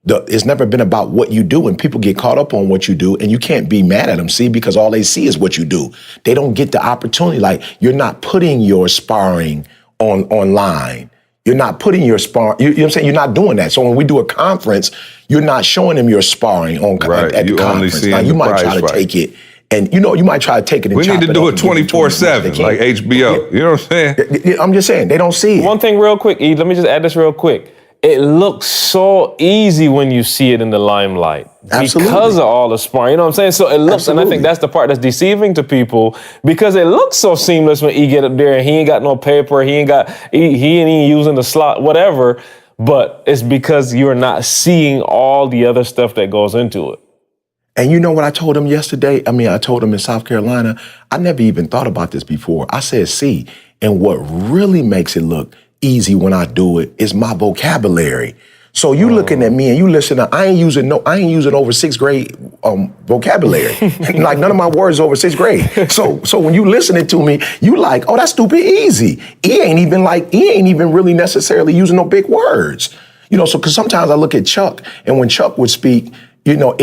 it's never been about what you do, and people get caught up on what you do, and you can't be mad at them, see, because all they see is what you do. They don't get the opportunity. Like you're not putting your sparring online. You're not putting your sparring, you know what I'm saying? You're not doing that. So when we do a conference, you're not showing them your sparring at the conference. Now you might try to take it, and you know, you might try to take it and we need to do it 24/7, like HBO. You know what I'm saying? I'm just saying, they don't see it. One thing real quick, E, let me just add this real quick. It looks so easy when you see it in the limelight. Absolutely. Because of all the sparring, you know what I'm saying? So it looks, and I think that's the part that's deceiving to people, because it looks so seamless when E get up there and he ain't got no paper, he ain't using the slot, whatever, but it's because you're not seeing all the other stuff that goes into it. And you know what I told him yesterday? I mean, I told him in South Carolina, I never even thought about this before. I said, see, and what really makes it look easy when I do it is my vocabulary. So you looking at me and you listening, I ain't using over 6th grade vocabulary. Like none of my words over 6th grade. So when you listening to me, you like, oh, that's stupid easy. He ain't even really necessarily using no big words. You know, so because sometimes I look at Chuck, and when Chuck would speak, you know,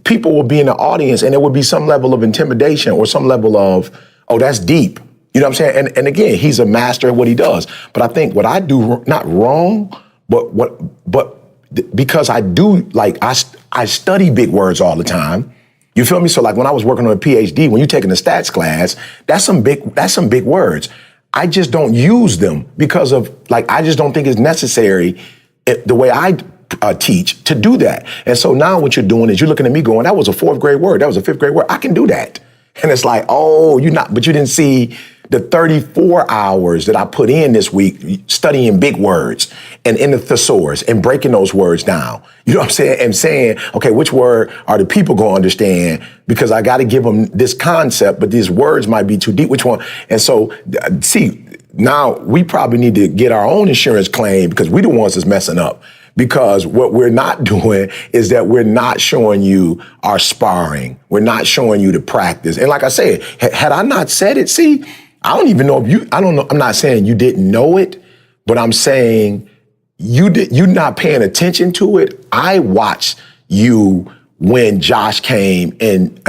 people will be in the audience and there would be some level of intimidation or some level of, oh, that's deep. You know what I'm saying? And again, he's a master at what he does. But I think what I do, not wrong, but because I do, like, I study big words all the time. You feel me? So like when I was working on a PhD, when you're taking a stats class, that's some big words. I just don't use them because of, like, I just don't think it's necessary the way I teach to do that. And so now what you're doing is you're looking at me going, that was a 4th grade word. That was a 5th grade word. I can do that. And it's like, oh, but you didn't see the 34 hours that I put in this week studying big words and in the thesaurus and breaking those words down. You know what I'm saying? And saying, okay, which word are the people going to understand? Because I got to give them this concept, but these words might be too deep. Which one? And so, see, now we probably need to get our own insurance claim because we the ones that's messing up. Because what we're not doing is that we're not showing you our sparring. We're not showing you the practice. And like I said, had I not said it, see, I don't even know if I don't know. I'm not saying you didn't know it, but I'm saying you're not paying attention to it. I watched you when Josh came and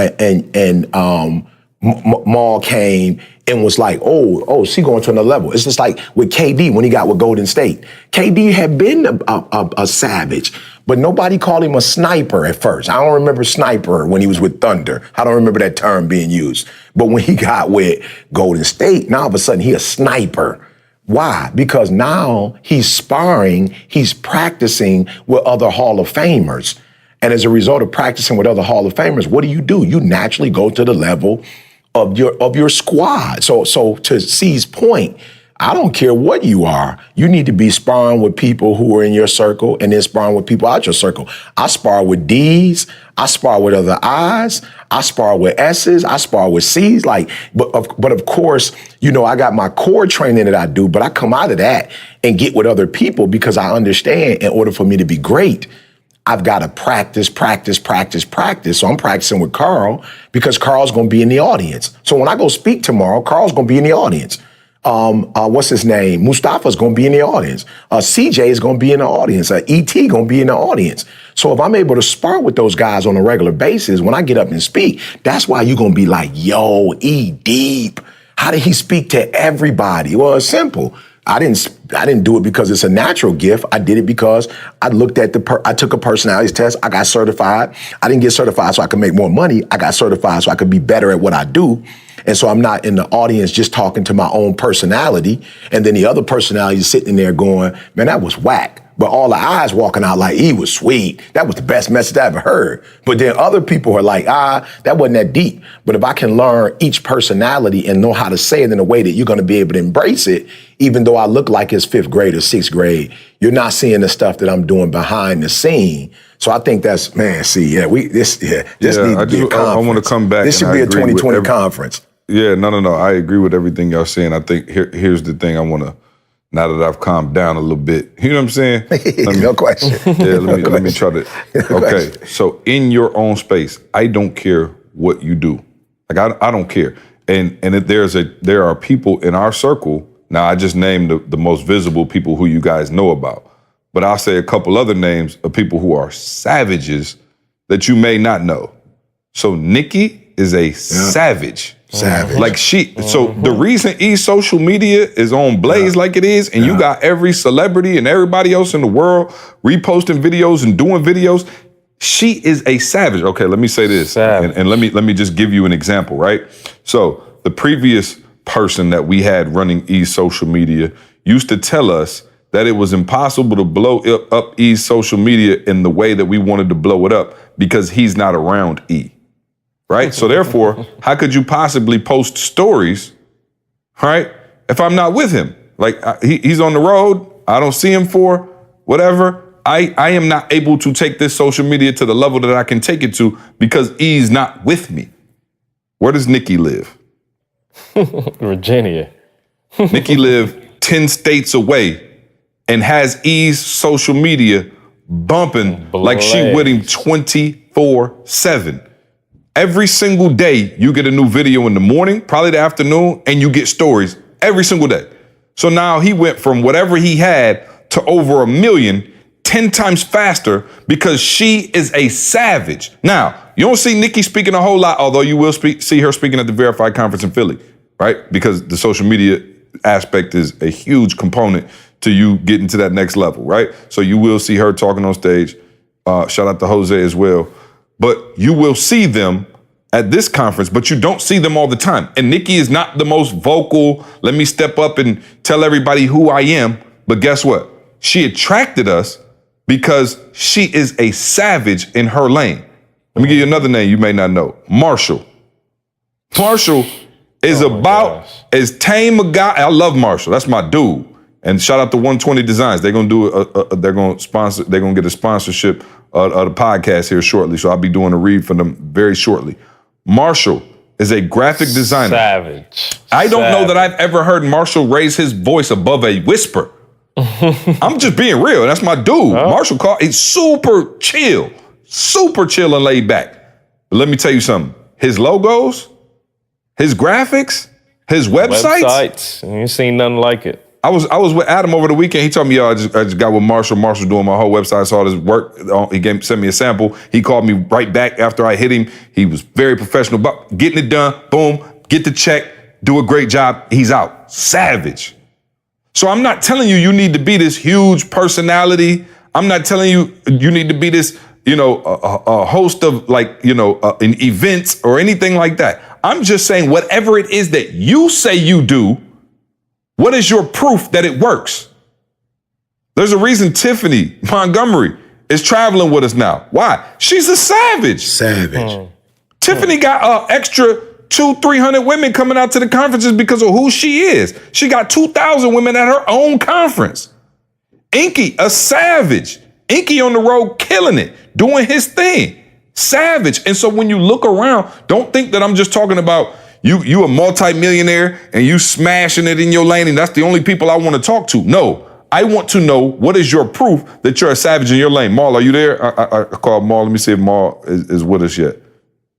Maul came and was like, oh, she going to another level. It's just like with KD when he got with Golden State. KD had been a savage, but nobody called him a sniper at first. I don't remember sniper when he was with Thunder. I don't remember that term being used. But when he got with Golden State, now all of a sudden he a sniper. Why? Because now he's sparring, he's practicing with other Hall of Famers. And as a result of practicing with other Hall of Famers, what do? You naturally go to the level of your squad. So to C's point, I don't care what you are. You need to be sparring with people who are in your circle and then sparring with people out your circle. I spar with D's. I spar with other I's. I spar with S's. I spar with C's. But of course, I got my core training that I do, but I come out of that and get with other people because I understand in order for me to be great, I've got to practice. So I'm practicing with Carl because Carl's going to be in the audience. So when I go speak tomorrow, Carl's going to be in the audience. What's his name? Mustafa's going to be in the audience. CJ is going to be in the audience. E.T. going to be in the audience. So if I'm able to spar with those guys on a regular basis, when I get up and speak, that's why you're going to be like, yo, E Deep. How did he speak to everybody? Well, it's simple. I didn't do it because it's a natural gift. I did it because I looked at I took a personality test. I got certified. I didn't get certified so I could make more money. I got certified so I could be better at what I do. And so I'm not in the audience just talking to my own personality. And then the other personality is sitting there going, man, that was whack. But all the eyes walking out like, he was sweet. That was the best message I ever heard. But then other people are like, that wasn't that deep. But if I can learn each personality and know how to say it in a way that you're going to be able to embrace it, even though I look like it's 5th grade or 6th grade, you're not seeing the stuff that I'm doing behind the scene. So I think that's, this needs to be a conference. I want to come back. This should be a 2020 conference. Yeah, no. I agree with everything y'all saying. I think here's the thing I want to, now that I've calmed down a little bit, you know what I'm saying? No question. Yeah, let me try to. Okay, so in your own space, I don't care what you do. Like I don't care. And if there are people in our circle. Now I just named the most visible people who you guys know about, but I'll say a couple other names of people who are savages that you may not know. So Nikki is a savage. Savage. Like so the reason social media is on blaze like it is, and you got every celebrity and everybody else in the world reposting videos and doing videos, she is a savage. Okay, let me say this, and let me just give you an example, right? So the previous person that we had running social media used to tell us that it was impossible to blow up social media in the way that we wanted to blow it up because he's not around right? So therefore, how could you possibly post stories, right, if I'm not with him? Like he's on the road, I don't see him for whatever. I am not able to take this social media to the level that I can take it to because he's not with me. Where does Nikki live? Virginia. Nikki live 10 states away and has social media bumping like she with him 24/7. Every single day, you get a new video in the morning, probably the afternoon, and you get stories every single day. So now he went from whatever he had to over 1 million, 10 times faster because she is a savage. Now, you don't see Nikki speaking a whole lot, although you will see her speaking at the Verified Conference in Philly, right? Because the social media aspect is a huge component to you getting to that next level, right? So you will see her talking on stage. Shout out to Jose as well. But you will see them at this conference, but you don't see them all the time. And Nikki is not the most vocal, let me step up and tell everybody who I am. But guess what? She attracted us because she is a savage in her lane. Let me give you another name you may not know. Marshall. Marshall is as tame a guy. I love Marshall. That's my dude. And shout out to 120 Designs. They're gonna they're gonna get a sponsorship of the podcast here shortly. So I'll be doing a read for them very shortly. Marshall is a graphic designer. Savage. I don't know that I've ever heard Marshall raise his voice above a whisper. I'm just being real. That's my dude. Marshall he's super chill and laid back. But let me tell you something. His logos, his graphics, his websites. You ain't seen nothing like it. I was with Adam over the weekend. He told me, I just got with Marshall. Marshall doing my whole website. I saw his work. He sent me a sample. He called me right back after I hit him. He was very professional about getting it done. Boom, get the check, do a great job. He's out. Savage. So I'm not telling you need to be this huge personality. I'm not telling you need to be this, a host of in events or anything like that. I'm just saying whatever it is that you say you do, what is your proof that it works? There's a reason Tiffany Montgomery is traveling with us now. Why? She's a savage. Savage. Tiffany got an extra 200-300 women coming out to the conferences because of who she is. She got 2,000 women at her own conference. Inky, a savage. Inky on the road killing it, doing his thing. Savage. And so when you look around, don't think that I'm just talking about you a multi-millionaire and you smashing it in your lane and that's the only people I want to talk to. No, I want to know what is your proof that you're a savage in your lane. Maul, are you there? I called Maul. Let me see if Maul is with us yet.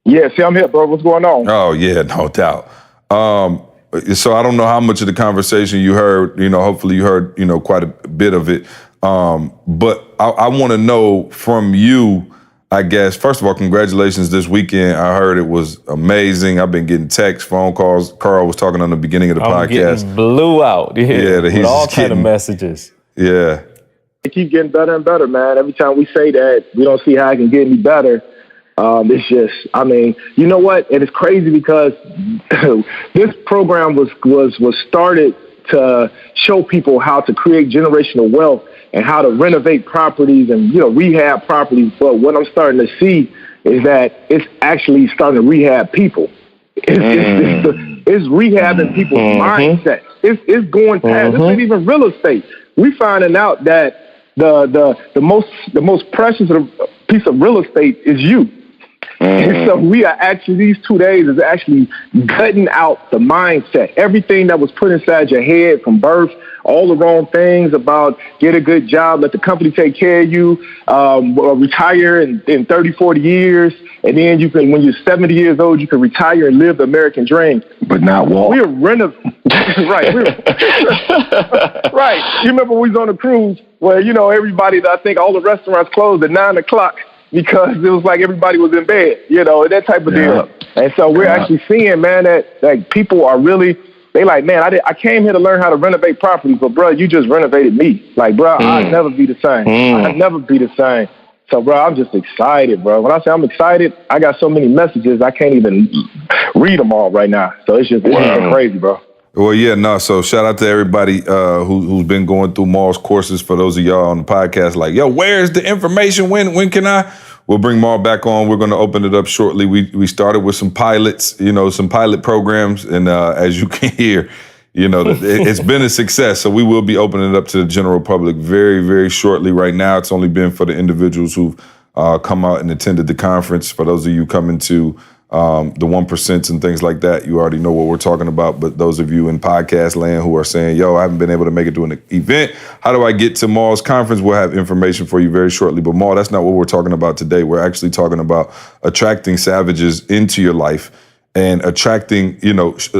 Yeah, see, I'm here, bro. What's going on? Oh, yeah, no doubt. So I don't know how much of the conversation you heard. Hopefully you heard, quite a bit of it. But I want to know from you, I guess, first of all, congratulations this weekend. I heard it was amazing. I've been getting texts, phone calls. Carl was talking on the beginning of the podcast. Getting blew out. Yeah, that with all kind of messages. Yeah. It keeps getting better and better, man. Every time we say that, we don't see how it can get any better. It's just, you know what? And it's crazy because this program was started to show people how to create generational wealth and how to renovate properties and, rehab properties. But what I'm starting to see is that it's actually starting to rehab people. It's rehabbing people's mindsets. It's going past. This ain't even real estate. We finding out that the most precious piece of real estate is you. And so we are actually, these 2 days is actually gutting out the mindset. Everything that was put inside your head from birth, all the wrong things about get a good job, let the company take care of you, retire in 30, 40 years, and then you can, when you're 70 years old, you can retire and live the American dream. But not walk. We're renovating. Right. Right. You remember we was on a cruise where, everybody, I think all the restaurants closed at 9 o'clock. Because it was like everybody was in bed, that type of deal. And so we're actually seeing, man, that people are really, they like, man, I came here to learn how to renovate properties, but bro, you just renovated me. Like, bro, I'll never be the same. I'll never be the same. So, bro, I'm just excited, bro. When I say I'm excited, I got so many messages, I can't even read them all right now. So it's just crazy, bro. Well, yeah, no. So shout out to everybody who's been going through Maul's courses. For those of y'all on the podcast, like, yo, where's the information? When can I? We'll bring Maul back on. We're going to open it up shortly. We started with some pilots, some pilot programs, and as you can hear, it's been a success. So we will be opening it up to the general public very, very shortly. Right now, it's only been for the individuals who've come out and attended the conference. For those of you coming to the 1% and things like that, you already know what we're talking about. But those of you in podcast land who are saying, yo, I haven't been able to make it to an event, how do I get to Maul's conference? We'll have information for you very shortly. But Maul, that's not what we're talking about today. We're actually talking about attracting savages into your life and attracting,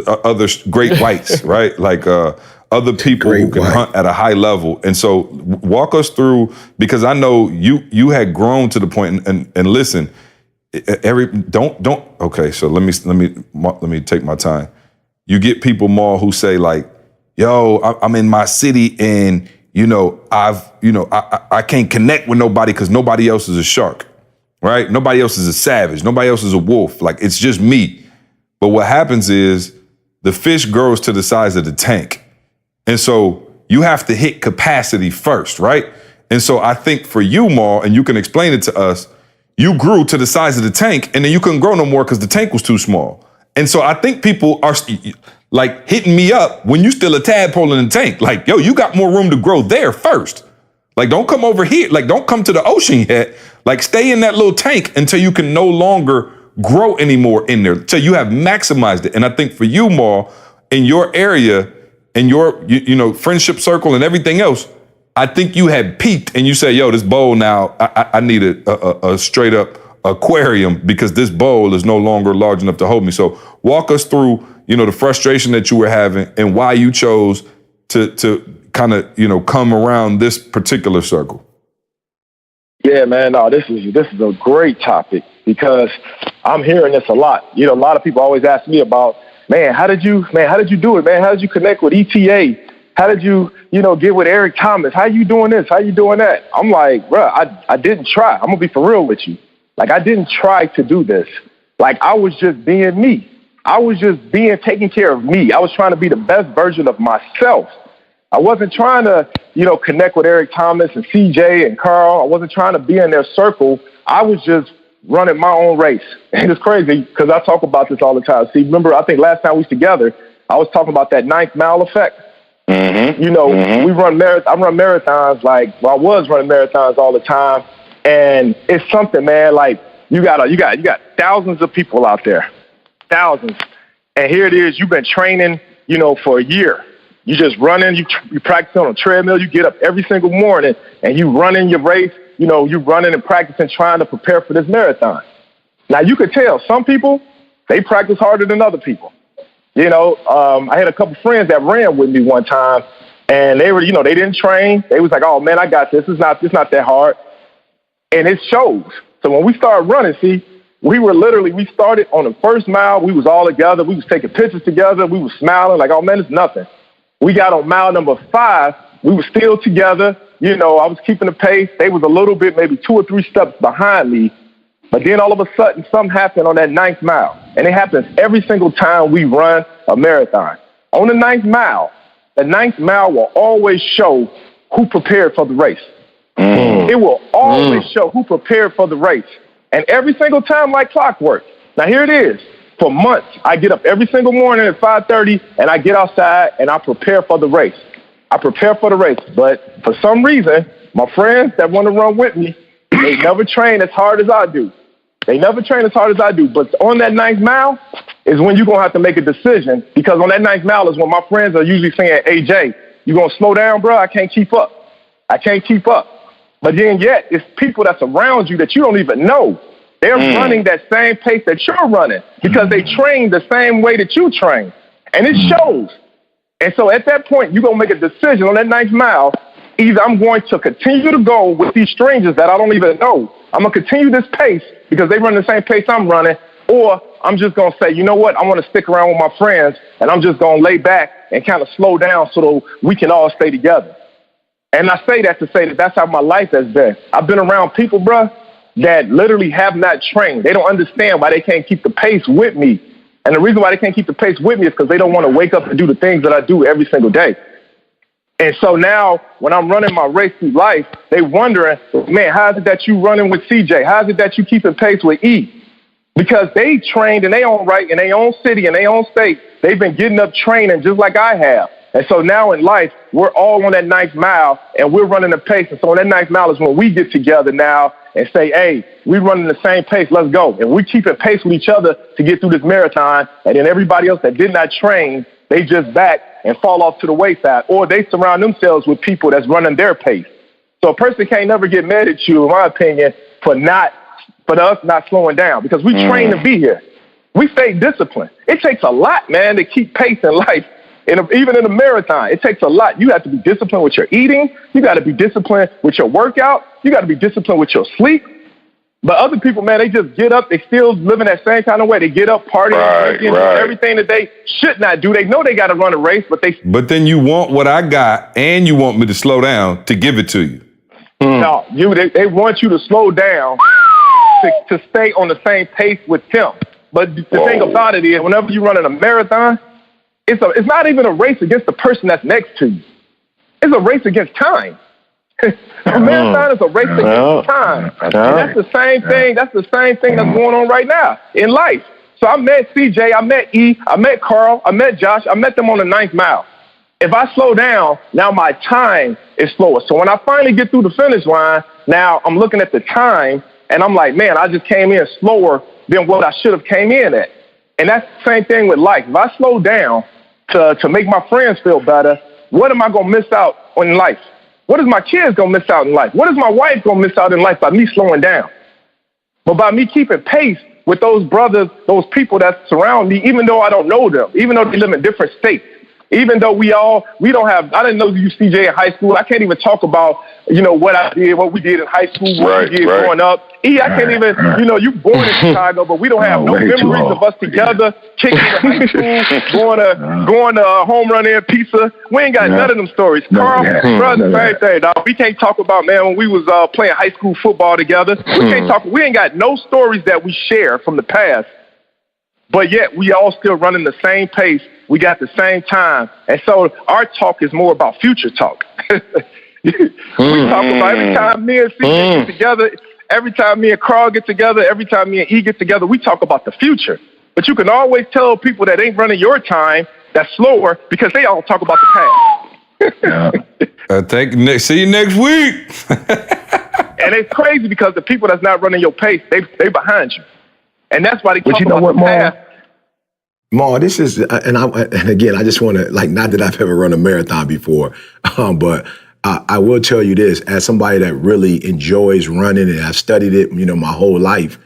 other great whites, right? Like other people who can hunt at a high level. And so walk us through, because I know you had grown to the point, and listen, okay, so let me take my time. You get people, Maul, who say like, yo, I'm in my city and I can't connect with nobody because nobody else is a shark, right? Nobody else is a savage. Nobody else is a wolf. Like, it's just me. But what happens is the fish grows to the size of the tank. And so you have to hit capacity first, right? And so I think for you, Maul, and you can explain it to us, you grew to the size of the tank and then you couldn't grow no more because the tank was too small. And so I think people are like hitting me up when you still a tadpole in the tank. Like, yo, you got more room to grow there first. Like, don't come over here. Like, don't come to the ocean yet. Like, stay in that little tank until you can no longer grow anymore in there, till you have maximized it. And I think for you, Maul, in your area, in your friendship circle and everything else, I think you had peaked and you say, yo, this bowl now, I need a straight up aquarium because this bowl is no longer large enough to hold me. So walk us through, the frustration that you were having and why you chose to kind of, come around this particular circle. Yeah, man, no, this is a great topic because I'm hearing this a lot. A lot of people always ask me about, man, how did you do it, man? How did you connect with ETA? How did you, get with Eric Thomas? How you doing this? How you doing that? I'm like, bro, I didn't try. I'm gonna be for real with you. Like, I didn't try to do this. Like, I was just being me. I was just taking care of me. I was trying to be the best version of myself. I wasn't trying to, connect with Eric Thomas and CJ and Carl. I wasn't trying to be in their circle. I was just running my own race. And it's crazy because I talk about this all the time. See, remember, I think last time we was together, I was talking about that 9th mile effect. Mm-hmm. You know, we run I run marathons I was running marathons all the time. And it's something, man, like you got thousands of people out there, thousands. And here it is, you've been training, you know, for a year. You just running, you practice on a treadmill, you get up every single morning and you running your race, you know, you running and practicing trying to prepare for this marathon. Now you could tell some people, they practice harder than other people. You know, I had a couple friends that ran with me one time and they were, you know, they didn't train. They was like, oh man, I got this. It's not that hard. And it shows. So when we started running, see, we started on the first mile. We was all together. We was taking pictures together. We was smiling like, oh man, it's nothing. We got on mile number 5. We were still together. You know, I was keeping the pace. They was a little bit, maybe 2 or 3 steps behind me. But then all of a sudden, something happened on that 9th mile. And it happens every single time we run a marathon. On the 9th mile, the 9th mile will always show who prepared for the race. It will always show who prepared for the race. And every single time like clockwork. Now here it is. For months, I get up every single morning at 5:30 and I get outside and I prepare for the race. I prepare for the race. But for some reason, my friends that want to run with me, they never train as hard as I do. They never train as hard as I do. But on that 9th mile is when you're going to have to make a decision, because on that 9th mile is when my friends are usually saying, hey, Jay, you going to slow down, bro? I can't keep up. I can't keep up. But then yet it's people that's around you that you don't even know. They're running that same pace that you're running because they train the same way that you train. And it shows. And so at that point, you're going to make a decision on that 9th mile. Either I'm going to continue to go with these strangers that I don't even know. I'm going to continue this pace because they run the same pace I'm running. Or I'm just going to say, you know what? I want to stick around with my friends and I'm just going to lay back and kind of slow down so that we can all stay together. And I say that to say that that's how my life has been. I've been around people, bruh, that literally have not trained. They don't understand why they can't keep the pace with me. And the reason why they can't keep the pace with me is because they don't want to wake up and do the things that I do every single day. And so now when I'm running my race through life, they wondering, man, how is it that you running with CJ? How is it that you keeping pace with E? Because they trained in their own right, in their own city, in their own state. They've been getting up training just like I have. And so now in life, we're all on that 9th mile and we're running the pace. And so on that 9th mile is when we get together now and say, hey, we're running the same pace, let's go. And we're keeping pace with each other to get through this marathon. And then everybody else that did not train, they just back and fall off to the wayside. Or they surround themselves with people that's running their pace. So a person can't never get mad at you, in my opinion, for us not slowing down because we train to be here. We stay disciplined. It takes a lot, man, to keep pace in life. Even in a marathon, it takes a lot. You have to be disciplined with your eating. You got to be disciplined with your workout. You got to be disciplined with your sleep. But other people, man, they just get up. They still living that same kind of way. They get up, partying, drinking, everything that they should not do. They know they got to run a race, but they... But then you want what I got and you want me to slow down to give it to you. No, they want you to slow down to stay on the same pace with them. But the thing about it is, whenever you're running a marathon, it's not even a race against the person that's next to you. It's a race against time. A marathon is a race against time. And that's the same thing. That's the same thing that's going on right now in life. So I met CJ, I met E, I met Carl, I met Josh. I met them on the 9th mile. If I slow down, now my time is slower. So when I finally get through the finish line, now I'm looking at the time and I'm like, man, I just came in slower than what I should have came in at. And that's the same thing with life. If I slow down to make my friends feel better, what am I going to miss out on in life? What is my kids going to miss out in life? What is my wife going to miss out in life by me slowing down? But by me keeping pace with those brothers, those people that surround me, even though I don't know them, even though they live in different states, even though I didn't know you, CJ, in high school. I can't even talk about, what I did, what we did in high school, what we did growing up. I can't even, you born in Chicago, but we don't have no memories of us together, kicking in high school, going to home run in pizza. We ain't got none of them stories. Carl, brother, same thing, dog. We can't talk about, man, when we was playing high school football together. We ain't got no stories that we share from the past. But yet we all still running the same pace. We got the same time. And so our talk is more about future talk. We talk about every time me and CJ get together, every time me and Carl get together, every time me and E get together, we talk about the future. But you can always tell people that ain't running your time that's slower because they all talk about the past. See you next week. And it's crazy because the people that's not running your pace, they behind you. And that's why they talk about the past. Ma, this is, and again, I just want to, like, not that I've ever run a marathon before, but I will tell you this, as somebody that really enjoys running and I've studied it, my whole life,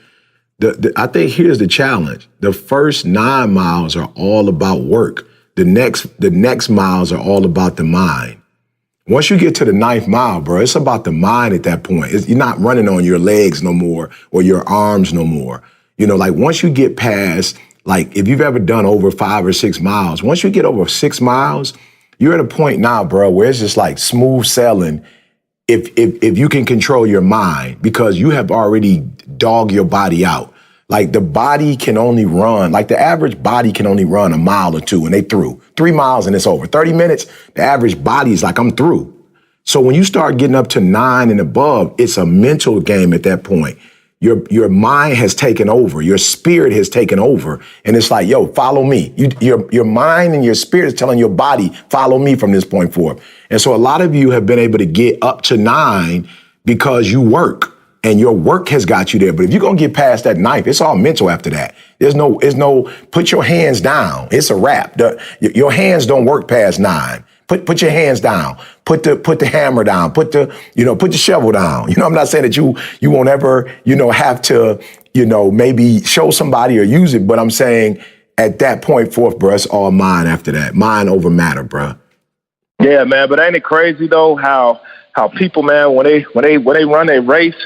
I think here's the challenge. The first 9 miles are all about work. The next miles are all about the mind. Once you get to the 9th mile, bro, it's about the mind at that point. You're not running on your legs no more or your arms no more. Like once you get past, like if you've ever done over 5 or 6 miles, once you get over 6 miles, you're at a point now, bro, where it's just like smooth sailing if you can control your mind because you have already dogged your body out. Like the body can only run, like the average body can only run a mile or 2 and they through. 3 miles and it's over. 30 minutes, the average body is like, I'm through. So when you start getting up to 9 and above, it's a mental game at that point. Your mind has taken over. Your spirit has taken over. And it's like, yo, follow me. Your mind and your spirit is telling your body, follow me from this point forward. And so a lot of you have been able to get up to 9 because you work and your work has got you there. But if you're going to get past that 9th, it's all mental after that. There's no, put your hands down. It's a wrap. Your hands don't work past 9. Put your hands down. Put the hammer down. Put the shovel down. I'm not saying that you won't ever, have to, maybe show somebody or use it, but I'm saying at that point forth, bro, it's all mind after that. Mind over matter, bro. Yeah, man. But ain't it crazy though how people, man, when they run a race,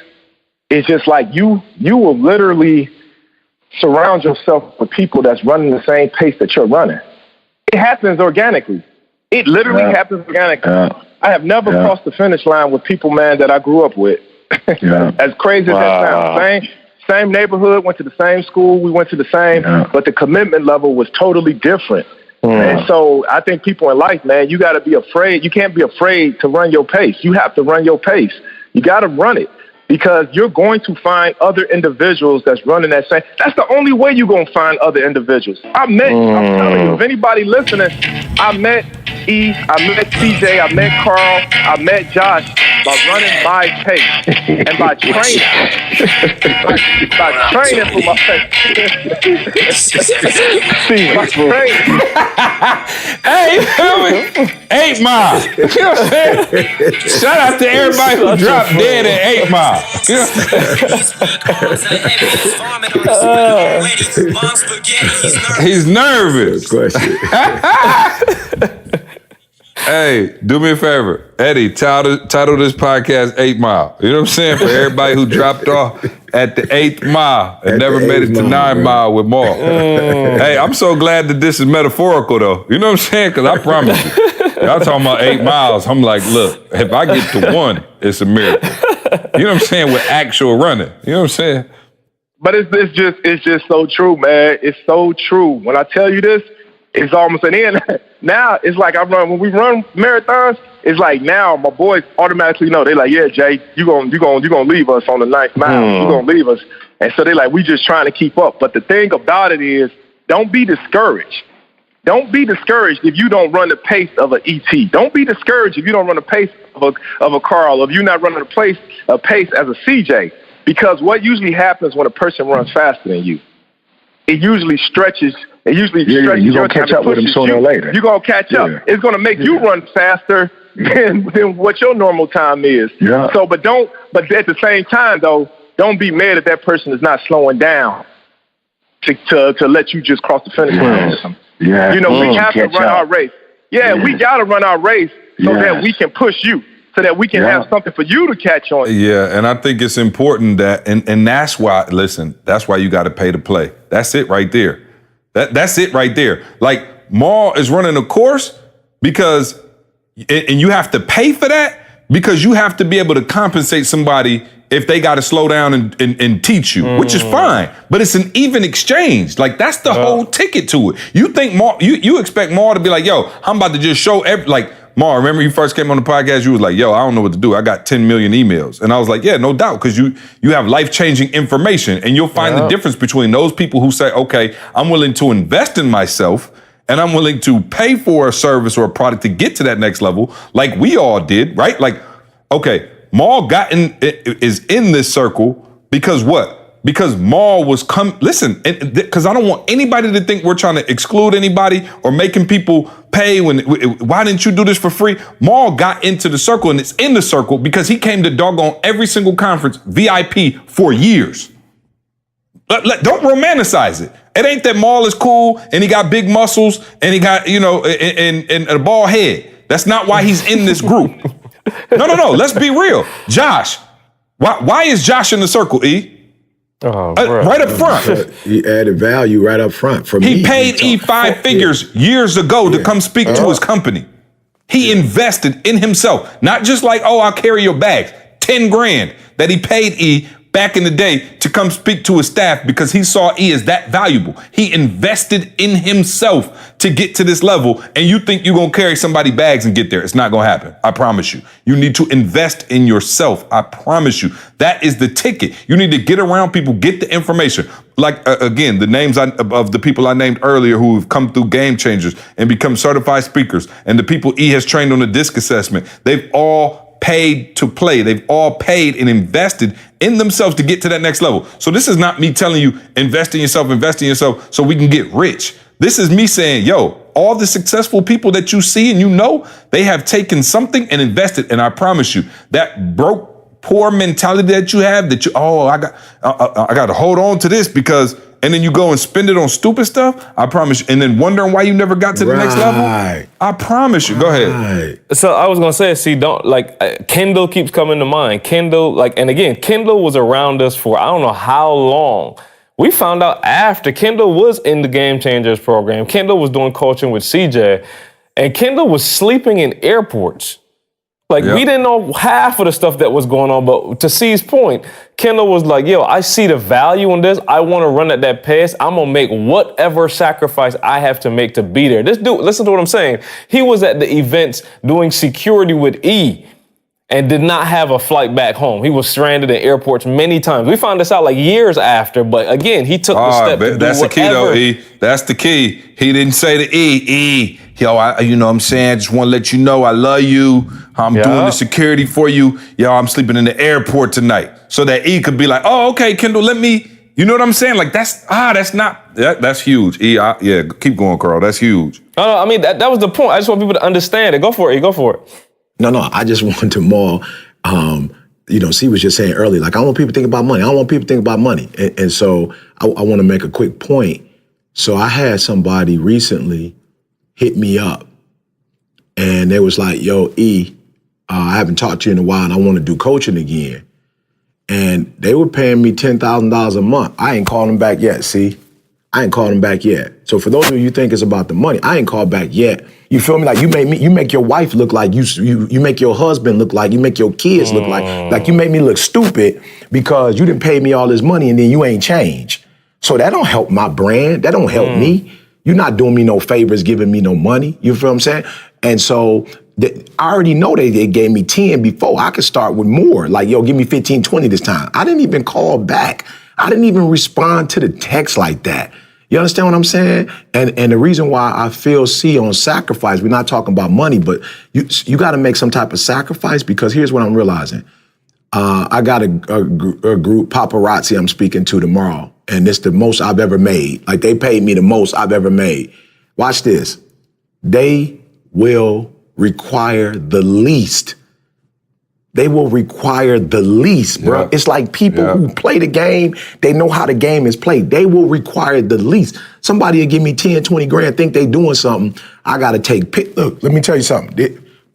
it's just like you will literally surround yourself with people that's running the same pace that you're running. It happens organically. It literally happens organically. I have never crossed the finish line with people, man, that I grew up with. As crazy as that sounds. Same neighborhood, went to the same school, we went to the same, but the commitment level was totally different. And so I think people in life, man, you got to be afraid. You can't be afraid to run your pace. You have to run your pace. You got to run it because you're going to find other individuals that's running that same. That's the only way you're going to find other individuals. I'm telling you, if anybody listening, I met E, I met TJ, I met Carl, I met Josh by running my pace and by training. by training for my pace. By training. Hey, 8 Mile. You know what I'm saying? Shout out to everybody who dropped dead at 8 Mile. You know? He's nervous. Question. Hey, do me a favor. Eddie, title this podcast 8 Mile. You know what I'm saying? For everybody who dropped off at the 8th mile and never made it to 9 Mile with Mark. Hey, I'm so glad that this is metaphorical though. You know what I'm saying? Because I promise you, y'all talking about 8 miles. I'm like, look, if I get to 1, it's a miracle. You know what I'm saying? With actual running. You know what I'm saying? But it's just so true, man. It's so true. When I tell you this, it's almost an end. Now it's like when we run marathons, it's like now my boys automatically know. They're like, yeah, Jay, you gonna leave us on the 9th mile. You gonna leave us. And so they're like, we just trying to keep up. But the thing about it is, don't be discouraged. Don't be discouraged if you don't run the pace of an ET. Don't be discouraged if you don't run the pace of a Carl, or if you're not running a pace as a CJ. Because what usually happens when a person runs faster than you, it usually stretches. You're gonna catch up with him sooner or later. You're gonna catch up. It's gonna make you run faster than what your normal time is. Yeah. So, but at the same time though, don't be mad if that person is not slowing down to let you just cross the finish line with them. Yeah. We have to run our race. We gotta run our race so that we can push you, so that we can have something for you to catch on. Yeah, and I think it's important that, and that's why, listen, that's why you got to pay to play. That's it right there. That's it right there. Like, Maul is running a course because, and you have to pay for that because you have to be able to compensate somebody if they got to slow down and teach you, which is fine. But it's an even exchange. Like, that's the whole ticket to it. You think Maul, you expect Maul to be like, yo, I'm about to just show Ma, remember you first came on the podcast, you was like, yo, I don't know what to do. I got 10 million emails. And I was like, yeah, no doubt, because you have life-changing information, and you'll find the difference between those people who say, okay, I'm willing to invest in myself, and I'm willing to pay for a service or a product to get to that next level, like we all did, right? Like, okay, Maul is in this circle because what? Because Maul was listen, because I don't want anybody to think we're trying to exclude anybody or making people pay why didn't you do this for free? Maul got into the circle, and it's in the circle because he came to doggone every single conference VIP for years. Don't romanticize it. It ain't that Maul is cool and he got big muscles and he got, and a bald head. That's not why he's in this group. No. Let's be real. Josh, why is Josh in the circle, E? Oh, right up front. He added value right up front. For me, he paid E 5 figures years ago to come speak to his company. He invested in himself, not just like, oh, I'll carry your bags. 10 grand that he paid E back in the day to come speak to his staff because he saw E as that valuable. He invested in himself to get to this level, and you think you're gonna carry somebody's bags and get there. It's not gonna happen. I promise you. You need to invest in yourself. I promise you. That is the ticket. You need to get around people, get the information. Like, again, the names of the people I named earlier who have come through Game Changers and become certified speakers, and the people E has trained on the DISC assessment, they've all paid to play. They've all paid and invested in themselves to get to that next level. So this is not me telling you, invest in yourself so we can get rich. This is me saying, yo, all the successful people that you see and they have taken something and invested. And I promise you, that broke, poor mentality that you have, I got to hold on to this because, and then you go and spend it on stupid stuff, I promise you, and then wondering why you never got to the next level, I promise you. Go ahead. So I was gonna say, Kendall keeps coming to mind. Kendall, and again, Kendall was around us for I don't know how long. We found out after Kendall was in the Game Changers program. Kendall was doing coaching with CJ, and Kendall was sleeping in airports. We didn't know half of the stuff that was going on, but to C's point, Kendall was like, yo, I see the value in this. I want to run at that pace. I'm going to make whatever sacrifice I have to make to be there. This dude, listen to what I'm saying. He was at the events doing security with E and did not have a flight back home. He was stranded in airports many times. We found this out years after, but again, he took the step to do that's whatever. The key though, E. That's the key. He didn't say to E, yo, you know what I'm saying? I just want to let you know I love you. I'm doing the security for you. Yo, I'm sleeping in the airport tonight. So that E could be like, oh, okay, Kendall, let me, you know what I'm saying? That's huge. E, keep going, Carl. That's huge. No, I mean, that was the point. I just want people to understand it. Go for it, E. Go for it. No, I just wanted to more, C was just saying earlier, I don't want people to think about money. I don't want people to think about money. And so I want to make a quick point. So I had somebody recently hit me up and they was like, yo, E, I haven't talked to you in a while and I want to do coaching again. And they were paying me $10,000 a month. I ain't called them back yet, see? I ain't called them back yet. So for those of you who think it's about the money, I ain't called back yet. You feel me? You make your wife look like you make your husband look like, you make your kids look like you make me look stupid because you didn't pay me all this money and then you ain't changed. So that don't help my brand. That don't help me. You're not doing me no favors, giving me no money. You feel what I'm saying? And so I already know they gave me 10 before. I could start with more. Yo, give me 15, 20 this time. I didn't even call back. I didn't even respond to the text like that. You understand what I'm saying? And the reason why I feel C on sacrifice, we're not talking about money, but you got to make some type of sacrifice because here's what I'm realizing. I got a group, Paparazzi, I'm speaking to tomorrow, and it's the most I've ever made. They paid me the most I've ever made. Watch this. They will require the least. They will require the least, bro. It's like people who play the game, they know how the game is played. They will require the least. Somebody will give me 10, 20 grand, think they doing something. I got to take, look, let me tell you something.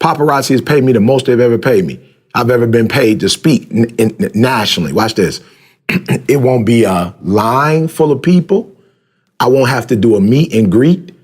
Paparazzi has paid me the most they've ever paid me. I've ever been paid to speak nationally. Watch this. It won't be a line full of people. I won't have to do a meet and greet.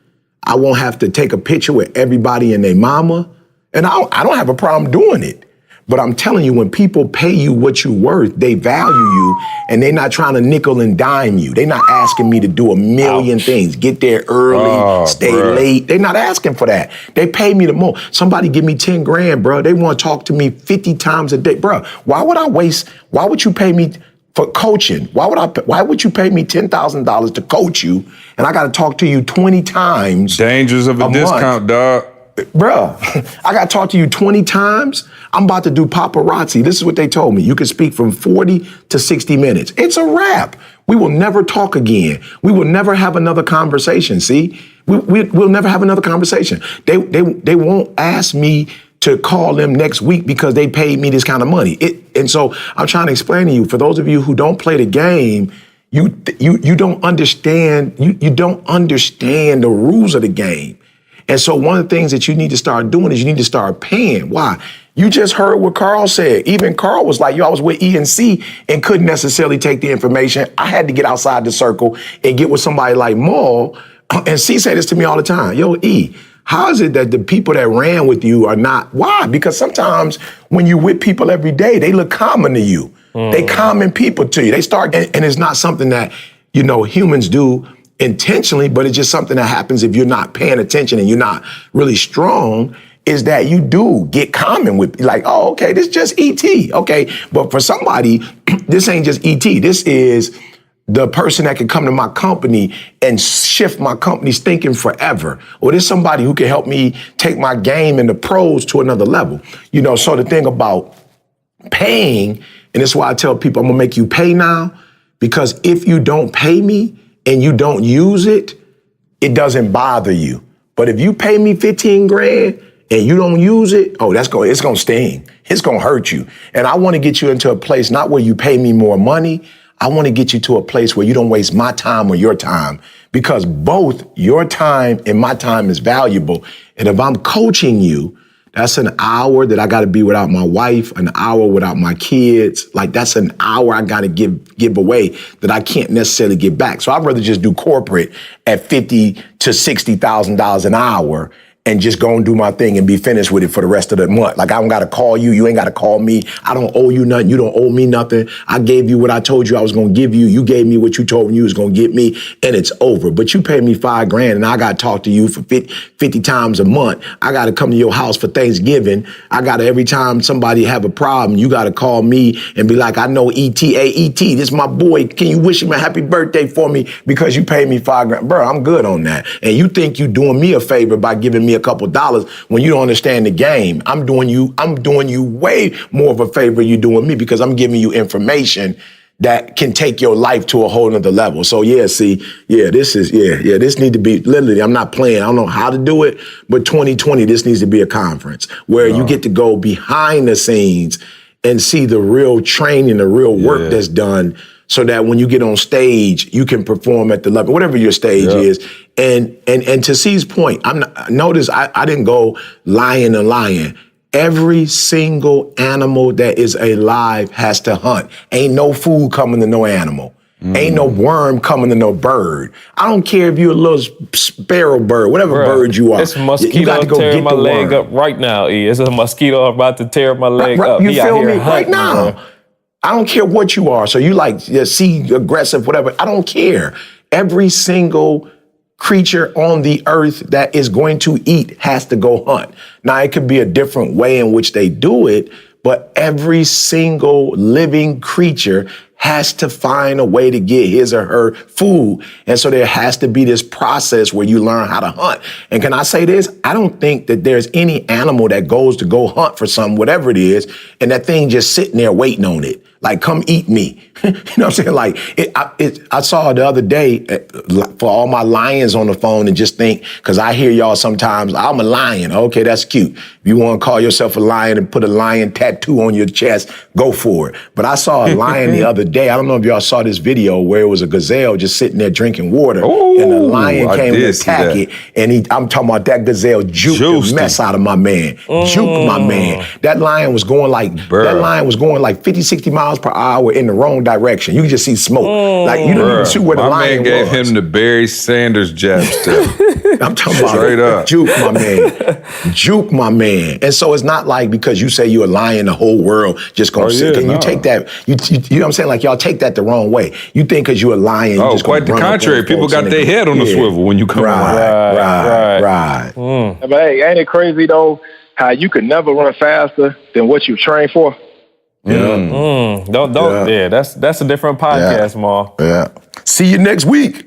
I won't have to take a picture with everybody and their mama. And I don't have a problem doing it. But I'm telling you, when people pay you what you're worth, they value you, and they're not trying to nickel and dime you. They're not asking me to do a million things, get there early, stay late. They're not asking for that. They pay me the most. Somebody give me 10 grand, bro. They want to talk to me 50 times a day. Bro, why would you pay me for coaching? Why would you pay me $10,000 to coach you, and I got to talk to you 20 times? Dangers of a discount, dog. Bro, I got to talk to you 20 times. I'm about to do paparazzi. This is what they told me. You can speak from 40 to 60 minutes. It's a wrap. We will never talk again. We will never have another conversation. See, we'll never have another conversation. They won't ask me to call them next week because they paid me this kind of money. And so I'm trying to explain to you, for those of you who don't play the game, you don't understand. You don't understand the rules of the game. And so one of the things that you need to start doing is you need to start paying. Why? You just heard what Carl said. Even Carl was like, yo, I was with E&C and couldn't necessarily take the information. I had to get outside the circle and get with somebody like Maul. And C say this to me all the time. Yo, E, how is it that the people that ran with you are not? Why? Because sometimes when you with people every day, they look common to you. They common people to you. They start, and it's not something that, humans do intentionally, but it's just something that happens if you're not paying attention and you're not really strong, is that you do get common with, like, oh, okay, this is just ET, okay. But for somebody, this ain't just ET. This is the person that can come to my company and shift my company's thinking forever. Or there's somebody who can help me take my game in the pros to another level. So the thing about paying, and that's why I tell people I'm gonna make you pay now, because if you don't pay me, and you don't use it, it doesn't bother you. But if you pay me 15 grand and you don't use it, it's gonna sting. It's gonna hurt you. And I wanna get you into a place not where you pay me more money. I wanna get you to a place where you don't waste my time or your time, because both your time and my time is valuable. And if I'm coaching you, that's an hour that I gotta be without my wife, an hour without my kids. Like, that's an hour I gotta give away that I can't necessarily get back. So I'd rather just do corporate at $50,000 to $60,000 an hour and just go and do my thing and be finished with it for the rest of the month. Like, I don't gotta call you, you ain't gotta call me. I don't owe you nothing, you don't owe me nothing. I gave you what I told you I was gonna give you. You gave me what you told me you was gonna get me, and it's over. But you pay me $5 grand and I gotta talk to you for 50 times a month. I gotta come to your house for Thanksgiving. I gotta, every time somebody have a problem, you gotta call me and be like, I know ET, this is my boy. Can you wish him a happy birthday for me because you paid me $5 grand? Bro, I'm good on that. And you think you doing me a favor by giving me a couple dollars when you don't understand the game. I'm doing you way more of a favor you doing me, because I'm giving you information that can take your life to a whole nother level. So this need to be, literally, I'm not playing. I don't know how to do it, but 2020, this needs to be a conference where you get to go behind the scenes and see the real training, the real work that's done, so that when you get on stage, you can perform at the level, whatever your stage is. And to C's point, notice I didn't go lying. Every single animal that is alive has to hunt. Ain't no food coming to no animal. Ain't no worm coming to no bird. I don't care if you're a little sparrow bird, whatever bird you are. It's a mosquito you got to go tearing get my the leg worm. up right now, E. It's a mosquito about to tear my leg up. You feel me? Right now. Man. I don't care what you are. So you see aggressive, whatever. I don't care. Every single creature on the earth that is going to eat has to go hunt. Now, it could be a different way in which they do it, but every single living creature has to find a way to get his or her food. And so there has to be this process where you learn how to hunt. And can I say this? I don't think that there's any animal that goes to go hunt for something, whatever it is, and that thing just sitting there waiting on it. Like, come eat me. You know what I'm saying? Like, I saw the other day, for all my lions on the phone, and just think, because I hear y'all sometimes, I'm a lion. Okay, that's cute. If you want to call yourself a lion and put a lion tattoo on your chest, go for it. But I saw a lion the other day. I don't know if y'all saw this video where it was a gazelle just sitting there drinking water. Ooh, and the lion came to attack it. And I'm talking about that gazelle juked the mess out of my man. Juked my man. That lion was going like 50, 60 miles per hour in the wrong direction. You can just see smoke. Like, you didn't even see where the lion was. My man gave him the Barry Sanders jab step. I'm talking about straight up. Juke my man. Juke my man. man. And so it's not like because you say you're a lion, the whole world just gonna sit. And you take that, you know what I'm saying? Like y'all take that the wrong way. You think because you're a lion, you just quite the contrary. People got their head on the swivel when you come around. Right. But hey, ain't it crazy though how you could never run faster than what you trained for? Don't. Yeah, that's a different podcast, Maul. Yeah. See you next week.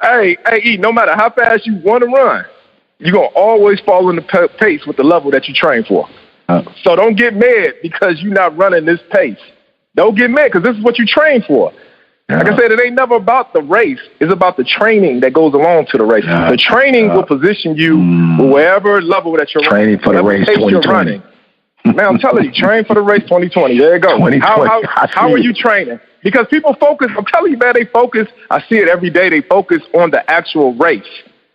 Hey, E, no matter how fast you want to run, you're going to always fall in the pace with the level that you train for. So don't get mad because you're not running this pace. Don't get mad because this is what you train for. Like I said, it ain't never about the race. It's about the training that goes along to the race. The training will position you wherever level that you're training running. For the race 2020. Man, I'm telling you, train for the race 2020. There you go. How are you training? Because people focus, I'm telling you, man, they focus. I see it every day. They focus on the actual race.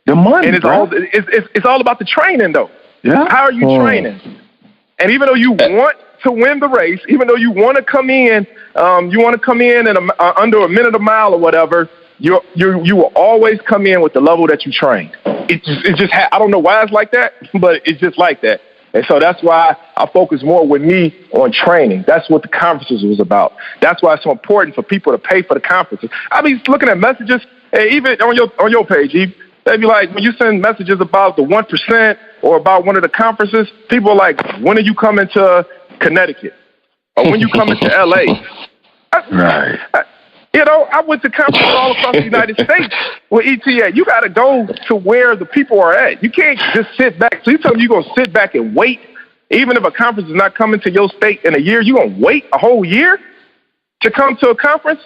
The money, and it's all about the training, though. Yeah. How are you training? And even though you want to win the race, even though you want to come in, under a minute a mile or whatever, you will always come in with the level that you trained. I don't know why it's like that, but it's just like that. And so that's why I focus more with me on training. That's what the conferences was about. That's why it's so important for people to pay for the conferences. I be looking at messages, and even on your page, they be like, when you send messages about the 1% or about one of the conferences, people are like, when are you coming to Connecticut? Or when you coming to LA? Right. I went to conferences all across the United States with ETA. You got to go to where the people are at. You can't just sit back. So you tell me you're going to sit back and wait? Even if a conference is not coming to your state in a year, you're going to wait a whole year to come to a conference?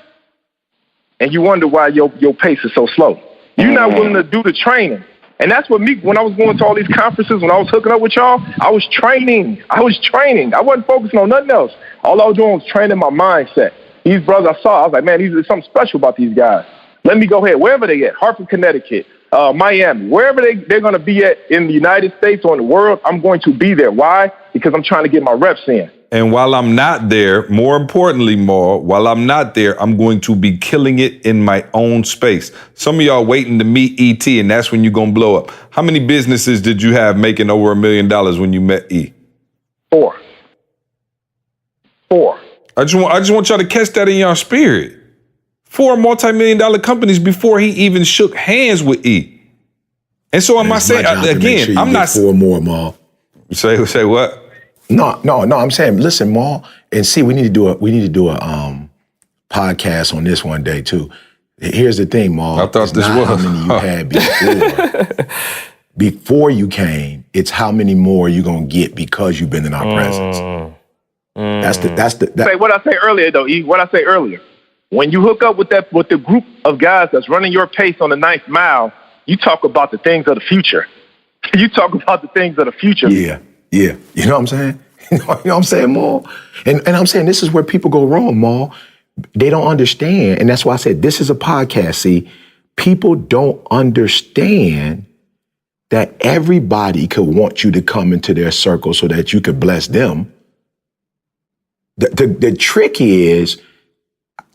And you wonder why your pace is so slow. You're not willing to do the training. And that's what when I was going to all these conferences, when I was hooking up with y'all, I was training. I wasn't focusing on nothing else. All I was doing was training my mindset. These brothers I was like, man, there's something special about these guys. Let me go ahead, wherever they at, Hartford, Connecticut, Miami, wherever they're going to be at in the United States or in the world, I'm going to be there. Why? Because I'm trying to get my reps in. And while I'm not there, more importantly, while I'm not there, I'm going to be killing it in my own space. Some of y'all waiting to meet ET, and that's when you're going to blow up. How many businesses did you have making over $1 million when you met E? 4. I just want y'all to catch that in your spirit. 4 multi-million-dollar companies before he even shook hands with E. And so am I saying again? Sure I'm not 4 more, Maul. Say what? No. I'm saying, listen, Maul, and see, we need to do a podcast on this one day too. Here's the thing, Maul. I thought this was how many you had before. Before you came, it's how many more you're gonna get because you've been in our presence. Say what I say earlier, though, E. What I say earlier. When you hook up with the group of guys that's running your pace on the 9th mile, you talk about the things of the future. You talk about the things of the future. Yeah. You know what I'm saying? You know what I'm saying, Maul? And I'm saying this is where people go wrong, Maul. They don't understand. And that's why I said this is a podcast. See, people don't understand that everybody could want you to come into their circle so that you could bless them. The trick is,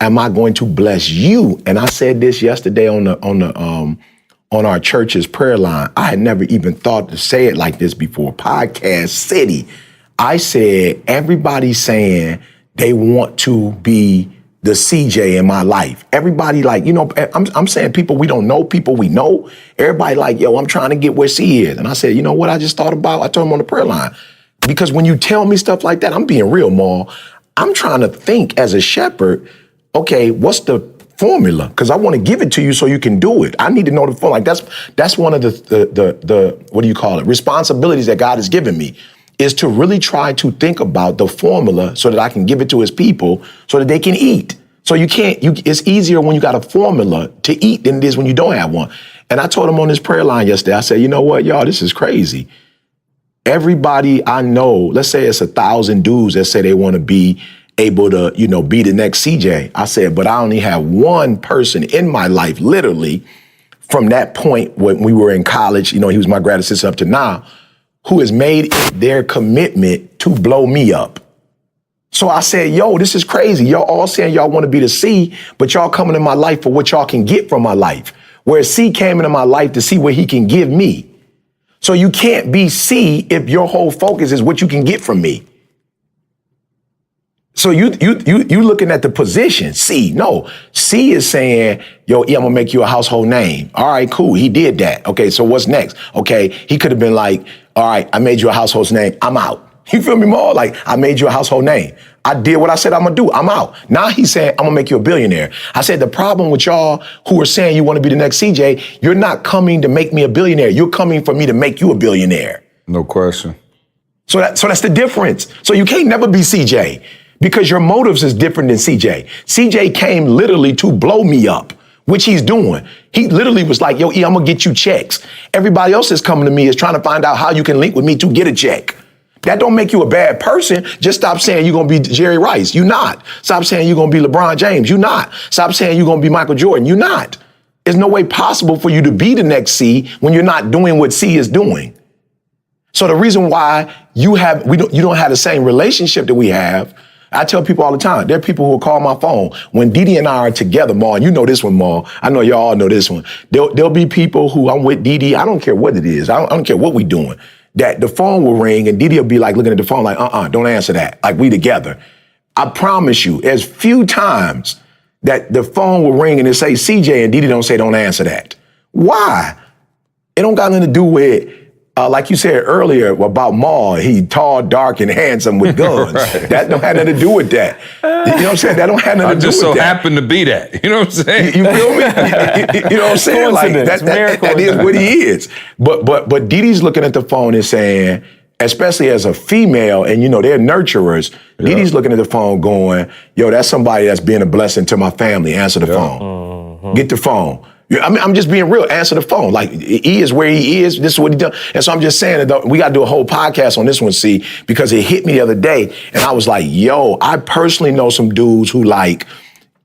am I going to bless you? And I said this yesterday on our church's prayer line. I had never even thought to say it like this before. Podcast City. I said, everybody's saying they want to be the CJ in my life. Everybody I'm saying people we don't know, people we know. Everybody like, yo, I'm trying to get where C is. And I said, you know what I just thought about? I told him on the prayer line. Because when you tell me stuff like that, I'm being real, Maul. I'm trying to think as a shepherd, okay, what's the formula? Because I want to give it to you so you can do it. I need to know the formula. Like that's one of the what do you call it? Responsibilities that God has given me is to really try to think about the formula so that I can give it to his people so that they can eat. So it's easier when you got a formula to eat than it is when you don't have one. And I told him on this prayer line yesterday, I said, you know what, y'all, this is crazy. Everybody I know, let's say it's 1,000 dudes that say they want to be able to, be the next CJ. I said, but I only have one person in my life, literally, from that point when we were in college, he was my grad assistant up to now, who has made their commitment to blow me up. So I said, yo, this is crazy. Y'all all saying y'all want to be the C, but y'all coming in my life for what y'all can get from my life. Whereas C came into my life to see what he can give me. So you can't be C if your whole focus is what you can get from me. So you looking at the position, C. No, C is saying, yo, E, I'm gonna make you a household name. All right, cool, he did that. Okay, so what's next? Okay, he could have been like, all right, I made you a household name, I'm out. You feel me more? Like, I made you a household name. I did what I said I'm gonna do, I'm out. Now he's saying, I'm gonna make you a billionaire. I said, the problem with y'all who are saying you wanna be the next CJ, you're not coming to make me a billionaire. You're coming for me to make you a billionaire. No question. So that's the difference. So you can't never be CJ. Because your motives is different than CJ. CJ came literally to blow me up, which he's doing. He literally was like, yo, E, I'm gonna get you checks. Everybody else is coming to me is trying to find out how you can link with me to get a check. That don't make you a bad person. Just stop saying you're gonna be Jerry Rice. You not. Stop saying you're gonna be LeBron James. You not. Stop saying you're gonna be Michael Jordan. You not. There's no way possible for you to be the next C when you're not doing what C is doing. So the reason why you don't have the same relationship that we have, I tell people all the time, there are people who will call my phone. When Didi and I are together, Ma, and you know this one, Ma, I know y'all all know this one. There'll be people who I'm with Didi, I don't care what it is, I don't care what we doing, that the phone will ring and Didi will be like looking at the phone like, don't answer that, like we together. I promise you, there's few times that the phone will ring and it say CJ and Didi don't say don't answer that. Why? It don't got nothing to do with, like you said earlier about Maul, he tall, dark, and handsome with guns. Right. That don't have nothing to do with that. You know what I'm saying? That don't have nothing to do with that. I just so happen to be that. You know what I'm saying? You feel me? You know what I'm saying? Like that is what he is. But Didi's looking at the phone and saying, especially as a female, and you know, they're nurturers, Didi's looking at the phone going, yo, that's somebody that's being a blessing to my family. Answer the phone. Mm-hmm. Get the phone. I mean, I'm just being real. Answer the phone. Like, he is where he is. This is what he does. And so I'm just saying that we got to do a whole podcast on this one, see, because it hit me the other day. And I was like, yo, I personally know some dudes who like,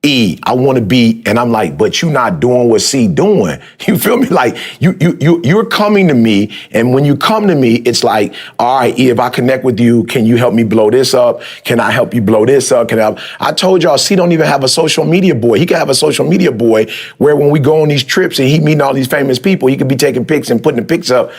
E, I want to be, and I'm like, but you not doing what C doing. You feel me? Like you're coming to me, and when you come to me, it's like, all right, E, if I connect with you, can you help me blow this up? Can I help you blow this up? I told y'all, C don't even have a social media boy. He can have a social media boy where when we go on these trips and he meeting all these famous people, he could be taking pics and putting the pics up.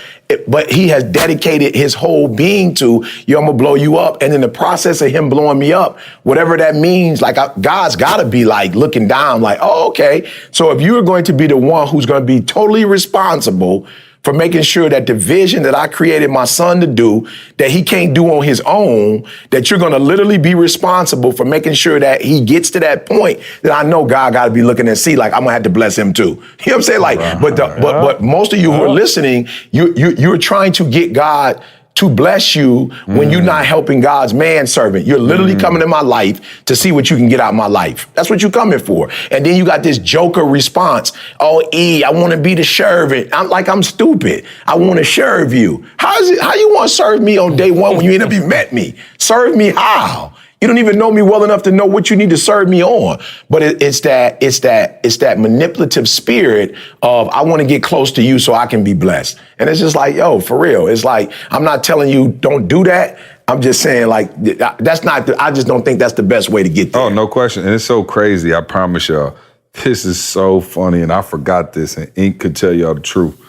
But he has dedicated his whole being to, yo, I'm gonna blow you up. And in the process of him blowing me up, whatever that means, like God's gotta be like looking down, like, oh, okay. So if you're going to be the one who's gonna be totally responsible for making sure that the vision that I created my son to do, that he can't do on his own, that you're gonna literally be responsible for making sure that he gets to that point, that I know God gotta be looking and see, like, I'm gonna have to bless him too. You know what I'm saying? Like, but most of you who are listening, you're trying to get God to bless you when you're not helping God's manservant. You're literally coming in my life to see what you can get out of my life. That's what you're coming for. And then you got this joker response. Oh, E, I want to be the servant. I'm stupid. I want to serve you. How you want to serve me on day one when you ain't even met me? Serve me how? You don't even know me well enough to know what you need to serve me on. But it's that manipulative spirit of, I want to get close to you so I can be blessed. And it's just like, yo, for real. It's like, I'm not telling you don't do that. I'm just saying, like, I just don't think that's the best way to get there. Oh, no question. And it's so crazy. I promise y'all, this is so funny. And I forgot this, and Ink could tell y'all the truth.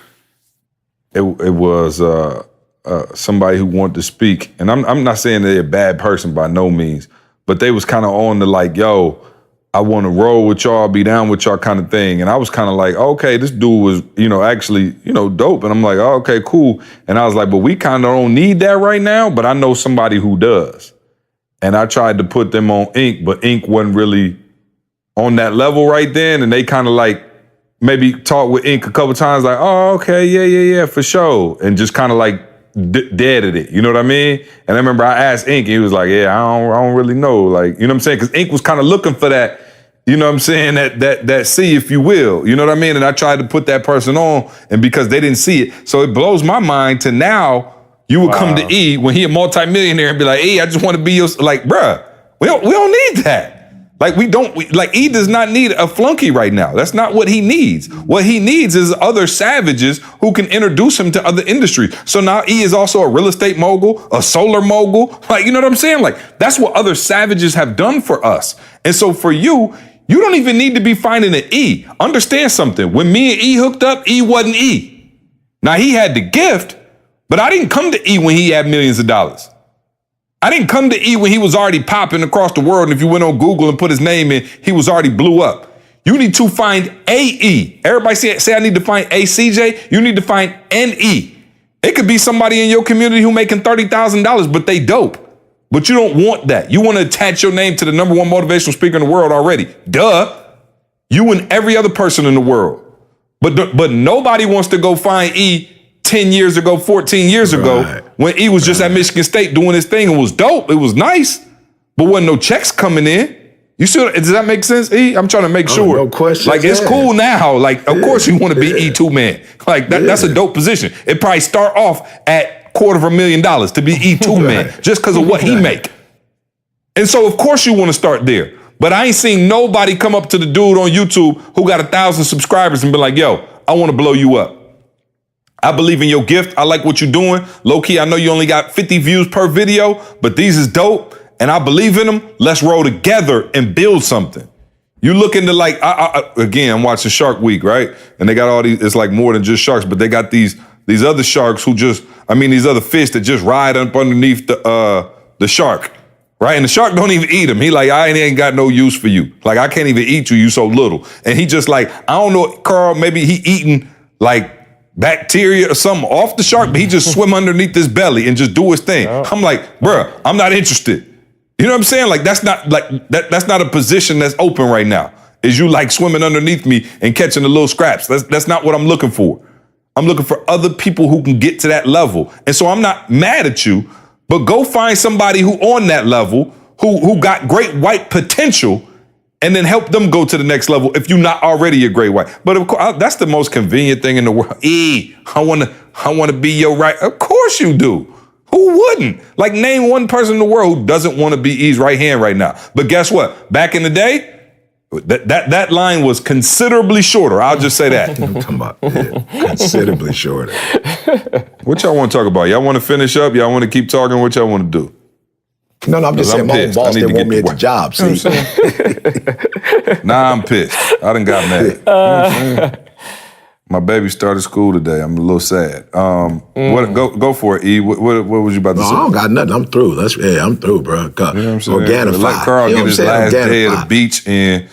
It was somebody who wanted to speak, and I'm not saying they're a bad person by no means, but they was kind of on the like, yo, I want to roll with y'all, be down with y'all kind of thing. And I was kind of like, okay, this dude was, actually, dope. And I'm like, oh, okay, cool. And I was like, but we kind of don't need that right now, but I know somebody who does. And I tried to put them on Ink, but Ink wasn't really on that level right then. And they kind of like maybe talked with Ink a couple times, like, oh, okay, yeah, for sure. And just kind of like dead at it, you know what I mean? And I remember I asked Ink, and he was like, yeah, I don't really know. Like, you know what I'm saying? Because Ink was kind of looking for that, you know what I'm saying, that C, if you will, you know what I mean? And I tried to put that person on, and because they didn't see it. So it blows my mind to now you would come to E when he a multimillionaire and be like, E, I just want to be your, like, bruh, we don't need that. Like, E does not need a flunky right now. That's not what he needs. What he needs is other savages who can introduce him to other industries. So now E is also a real estate mogul, a solar mogul. Like, you know what I'm saying? Like, that's what other savages have done for us. And so for you don't even need to be finding an E. Understand something. When me and E hooked up, E wasn't E. Now, he had the gift, But I didn't come to E when he had millions of dollars. I didn't come to E when he was already popping across the world. And if you went on Google and put his name in, he was already blew up. You need to find A-E. Everybody say I need to find A-CJ. You need to find N-E. It could be somebody in your community who making $30,000, but they dope. But you don't want that. You want to attach your name to the #1 motivational speaker in the world already. Duh. You and every other person in the world. But nobody wants to go find E 10 years ago, 14 years ago, when E was just at Michigan State doing his thing and was dope. It was nice, but wasn't no checks coming in. You see, does that make sense, E? I'm trying to make sure. No question. Like, it's cool now. Like, of course you want to be E2 man. Like, that's a dope position. It probably start off at $250,000 to be E2 man just because of what he make. And so, of course, you want to start there. But I ain't seen nobody come up to the dude on YouTube who got 1,000 subscribers and be like, yo, I want to blow you up. I believe in your gift. I like what you're doing. Low key, I know you only got 50 views per video, but these is dope. And I believe in them. Let's roll together and build something. You look into like, again, I'm watching Shark Week, right? And they got all these, it's like more than just sharks, but they got these other sharks who just, these other fish that just ride up underneath the shark, right? And the shark don't even eat him. He like, I ain't got no use for you. Like, I can't even eat you so little. And he just like, I don't know, Carl, maybe he eating like bacteria or something off the shark, but he just swim underneath his belly and just do his thing. Oh. I'm like, bruh, I'm not interested. You know what I'm saying? Like, that's not a position that's open right now. Is you like swimming underneath me and catching the little scraps. That's not what I'm looking for. I'm looking for other people who can get to that level. And so I'm not mad at you, but go find somebody who on that level, who got great white potential, and then help them go to the next level if you're not already a great white. But of course, that's the most convenient thing in the world. I want to be your right. Of course you do. Who wouldn't? Like, name one person in the world who doesn't want to be E's right hand right now. But guess what? Back in the day, that line was considerably shorter. I'll just say that. I'm talking about considerably shorter. What y'all want to talk about? Y'all want to finish up? Y'all want to keep talking? What y'all want to do? No, I'm just saying my own boss didn't want me at the job, see? Nah, I'm pissed. I done got mad. My baby started school today. I'm a little sad. Go for it, E. What was you about to say? I don't got nothing. I'm through. I'm through, bro. You know what I'm saying? Organifi. Let Carl get his last day at the beach and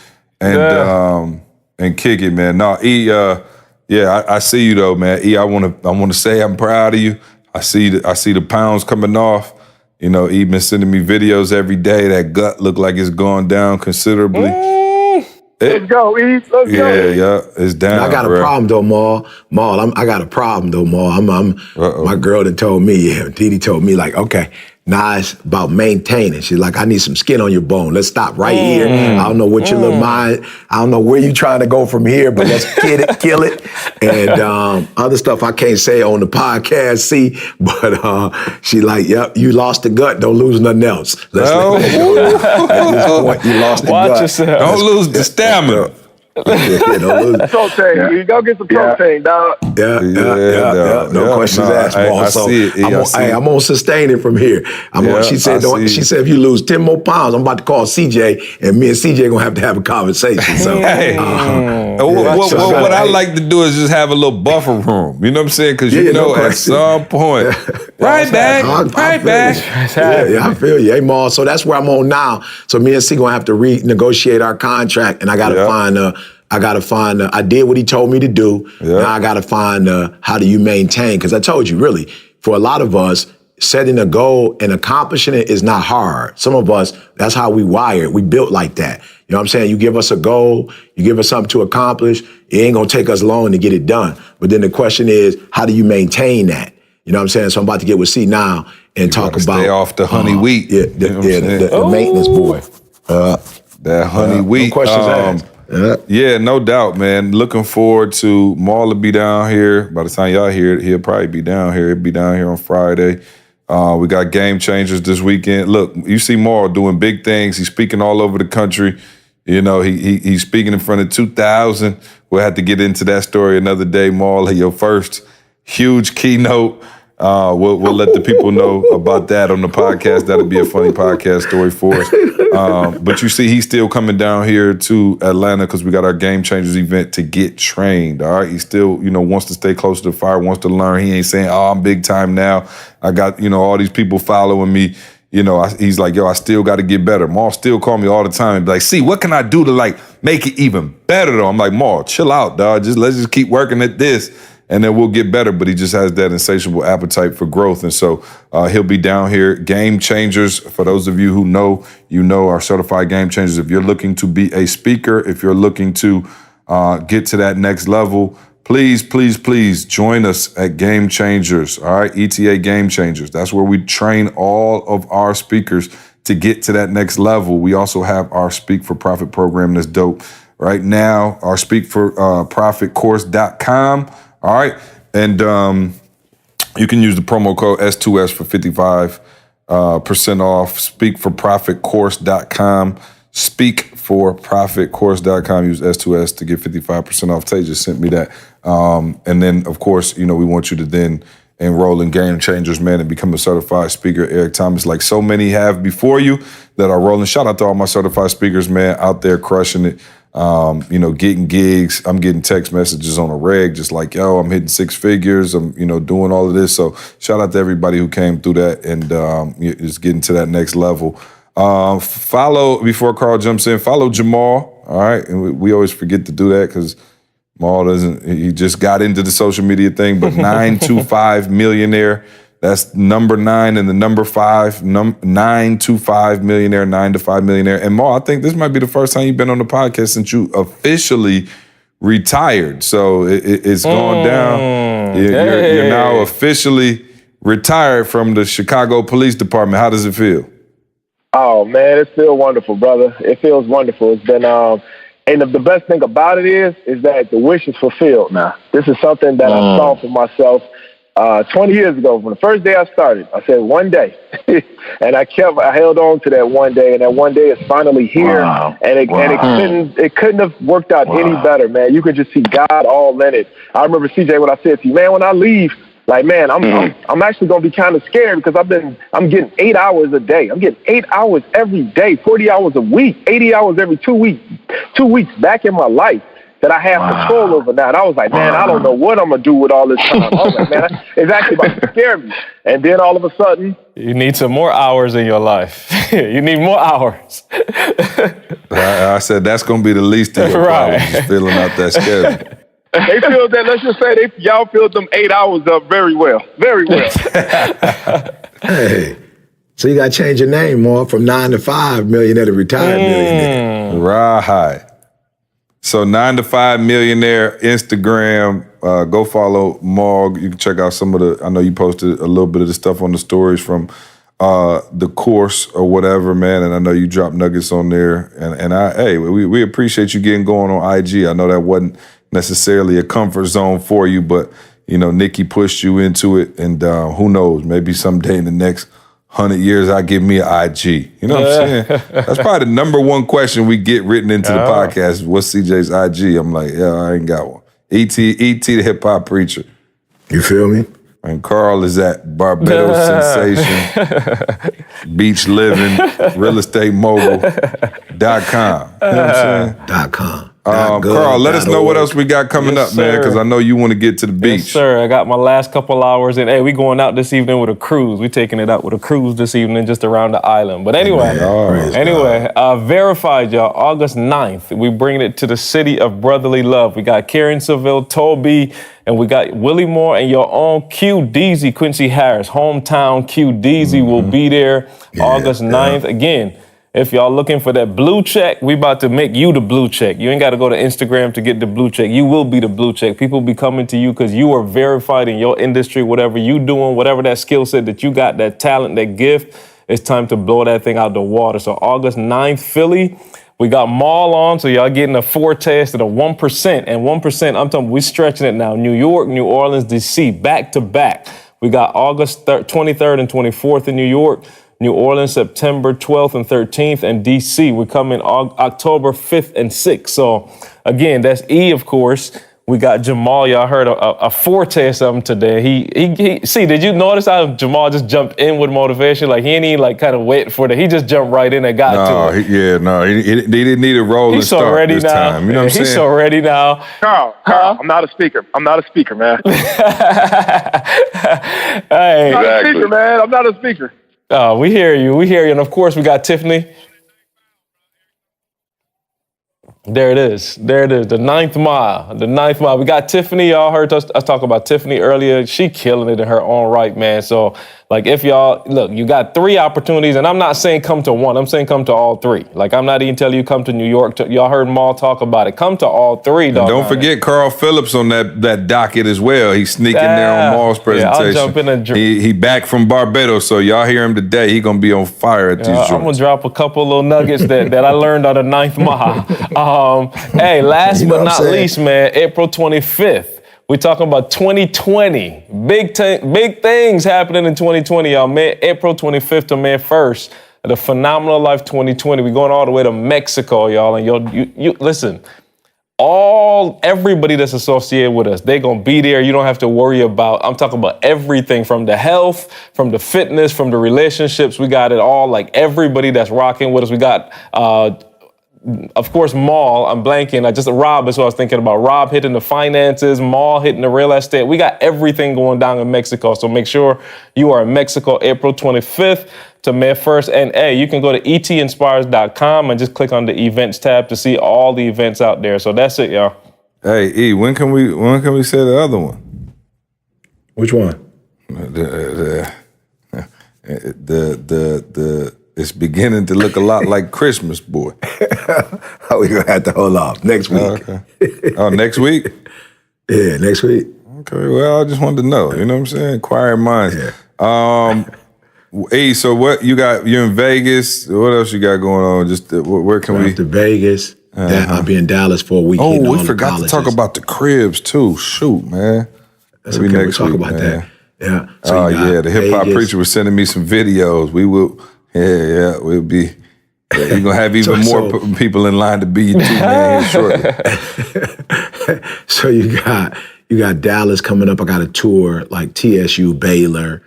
kick it, man. No, E. I see you though, man. E. I want to say I'm proud of you. I see the pounds coming off. You know, E been sending me videos every day. That gut look like it's gone down considerably. Let's go, E. Let's go. Yeah, it's down. I got a problem though, Maul. I got a problem though, Maul. My girl that told me, Didi told me, like, okay, now it's about maintaining. She's like, I need some skin on your bone. Let's stop right here. I don't know what your little mind, I don't know where you trying to go from here, but let's kill it. And other stuff I can't say on the podcast, see, but she like, yep, you lost the gut, don't lose nothing else. At this point, you lost the gut. Watch yourself. Don't lose the stamina. Protein. You go get some protein, dog. Yeah. No questions asked, Maul. So see it. I'm gonna sustain it from here. She said if you lose 10 more pounds, I'm about to call CJ, and me and CJ gonna have a conversation. So what I like to do is just have a little buffer room. You know what I'm saying? Because at some point, right back. Yeah, I feel you. Hey, Maul. So that's where I'm on now. So me and C gonna have to renegotiate our contract, and I gotta find I did what he told me to do. Yeah. Now I got to find how do you maintain? Because I told you, really, for a lot of us, setting a goal and accomplishing it is not hard. Some of us, that's how we wired. We built like that. You know what I'm saying? You give us a goal, you give us something to accomplish, it ain't going to take us long to get it done. But then the question is, how do you maintain that? You know what I'm saying? So I'm about to get with C now and talk about stay off the honey wheat. The maintenance boy. That honey wheat. No questions asked. Yeah, no doubt, man. Looking forward to Maul to be down here. By the time y'all hear it, he'll probably be down here. He'll be down here on Friday. We got Game Changers this weekend. Look, you see Maul doing big things. He's speaking all over the country. You know, he's speaking in front of 2,000. We'll have to get into that story another day, Maul. Your first huge keynote. We'll let the people know about that on the podcast. That'll be a funny podcast story for us. But you see, he's still coming down here to Atlanta because we got our Game Changers event to get trained. All right, he still, wants to stay close to the fire, wants to learn. He ain't saying, "Oh, I'm big time now. I got, all these people following me." He's like, "Yo, I still got to get better." Maul still call me all the time and be like, "See, what can I do to make it even better though?" I'm like, "Maul, chill out, dog. Let's just keep working at this, and then we'll get better." But he just has that insatiable appetite for growth, and so he'll be down here. Game Changers, for those of you who know, our certified Game Changers. If you're looking to be a speaker, if you're looking to get to that next level, please, please, please join us at Game Changers, all right? ETA Game Changers. That's where we train all of our speakers to get to that next level. We also have our Speak for Profit program that's dope. Right now, our Speak for Profitcourse.com, all right? And you can use the promo code S2S for 55% off. Speakforprofitcourse.com. Speakforprofitcourse.com. Use S2S to get 55% off. Tay just sent me that. And then, of course, we want you to then enroll in Game Changers, man, and become a certified speaker. Eric Thomas, like so many have before you that are rolling. Shout out to all my certified speakers, man, out there crushing it. Getting gigs. I'm getting text messages on a reg, just like, "Yo, I'm hitting 6 figures. I'm, doing all of this." So shout out to everybody who came through that and is getting to that next level. Follow, before Carl jumps in, follow Jamal, all right? And we always forget to do that because Maul he just got into the social media thing, but 925 Millionaire, that's number 9 and the number 5, 925 Millionaire, 9 to 5 Millionaire. And Maul, I think this might be the first time you've been on the podcast since you officially retired. So it's gone down. You're now officially retired from the Chicago Police Department. How does it feel? Oh, man, it feels wonderful, brother. It feels wonderful. It's been, and the best thing about it is that the wish is fulfilled now. This is something that I saw for myself 20 years ago. From the first day I started, I said one day. And I held on to that one day, and that one day is finally here. Wow. And it couldn't have worked out any better, man. You could just see God all in it. I remember, CJ, when I said to you, man, when I leave, like, man, I'm actually gonna be kind of scared because I'm getting 8 hours a day. I'm getting 8 hours every day, 40 hours a week, 80 hours every 2 weeks. 2 weeks back in my life that I have control over now. And I was like, man, I don't know what I'm gonna do with all this time. I was like, man, it's actually about to scare me. And then all of a sudden, you need some more hours in your life. You need more hours. I said that's gonna be the least of your problems, just filling out that schedule. They filled that, let's just say y'all filled them 8 hours up very well. Very well. Hey, so you got to change your name more from 9 to 5 Millionaire to Retired Millionaire. Right. So 9 to 5 Millionaire, Instagram, go follow Maul. You can check out some of I know you posted a little bit of the stuff on the stories from the course or whatever, man. And I know you dropped nuggets on there. And we appreciate you getting going on IG. I know that wasn't necessarily a comfort zone for you, but Nikki pushed you into it, and who knows, maybe someday in the next 100 years I give me an IG. You know what I'm saying? That's probably the number one question we get written into the podcast. What's CJ's IG? I'm like, yeah, I ain't got one. ET the hip hop preacher. You feel me? And Carl is at Barbados Sensation, Beach Living, Real Estate Mogul.com. You know what I'm saying? .com. Carl, let us know what else we got coming up, man, because I know you want to get to the beach. Yes, sir. I got my last couple hours in. Hey, we going out this evening with a cruise. We taking it out with a cruise this evening just around the island. But anyway, verified, y'all, August 9th. We bringing it to the city of brotherly love. We got Karen Seville, Toby, and we got Willie Moore and your own Q Deezy, Quincy Harris. Hometown Q Deezy will be there August 9th. Again, if y'all looking for that blue check, we about to make you the blue check. You ain't got to go to Instagram to get the blue check. You will be the blue check. People be coming to you because you are verified in your industry, whatever you doing, whatever that skill set that you got, that talent, that gift, it's time to blow that thing out the water. So August 9th, Philly, we got Maul on, so y'all getting a foretaste of the 1%. And 1%, I'm talking, we stretching it now. New York, New Orleans, D.C., back to back. We got August 23rd and 24th in New York. New Orleans, September 12th and 13th, and D.C. We're coming October 5th and 6th. So, again, that's E, of course. We got Jamal. Y'all heard a forte or something today. He see, did you notice how Jamal just jumped in with motivation? Like, he ain't even like kind of wait for he just jumped right in and got to it. He didn't need a rolling He's so start ready this now. time. You know what I'm saying? He's so ready now. Carl, I'm not a speaker. I'm not a speaker, man. Hey. I'm not a speaker, man. I'm not a speaker. Oh, we hear you. And of course, we got Tiffany. There it is. The ninth mile. We got Tiffany. Y'all heard us talk about Tiffany earlier. She killing it in her own right, man. So, like, if y'all, look, you got 3 opportunities, and I'm not saying come to one. I'm saying come to all 3. Like, I'm not even telling you come to New York. Y'all heard Maul talk about it. Come to all 3, dog. Don't forget Carl Phillips on that docket as well. He's sneaking there on Maul's presentation. I'll jump in and he back from Barbados, so y'all hear him today. He gonna be on fire at these joints. I'm gonna drop a couple little nuggets that I learned on the 9th mile. Hey, last but not least, man, April 25th. We're talking about 2020. Big things happening in 2020, y'all. April 25th to May 1st. The Phenomenal Life 2020. We're going all the way to Mexico, y'all. And you listen, everybody that's associated with us, they're gonna be there. You don't have to worry about, I'm talking about everything, from the health, from the fitness, from the relationships. We got it all. Like, everybody that's rocking with us. We got of course, Maul, I'm blanking. Rob is what I was thinking about. Rob hitting the finances, Maul hitting the real estate. We got everything going down in Mexico. So make sure you are in Mexico, April 25th to May 1st. And hey, you can go to etinspires.com and just click on the events tab to see all the events out there. So that's it, y'all. Hey, E, when can we say the other one? Which one? It's beginning to look a lot like Christmas, boy. We gonna have to hold off next week. Okay. Oh, next week? Yeah, next week. Okay, well, I just wanted to know. You know what I'm saying? Inquiring minds. Yeah. Hey, so what you got? You're in Vegas. What else you got going on? Just where can we? To Vegas. I'll be in Dallas for a week. Oh, we forgot to talk about the cribs too. Shoot, man. That's okay. We'll talk about that. Yeah. So the hip hop preacher was sending me some videos. We will. Yeah, we'll be. You're gonna have even more people in line to be you too, man, here shortly. So you got Dallas coming up. I got a tour like TSU, Baylor,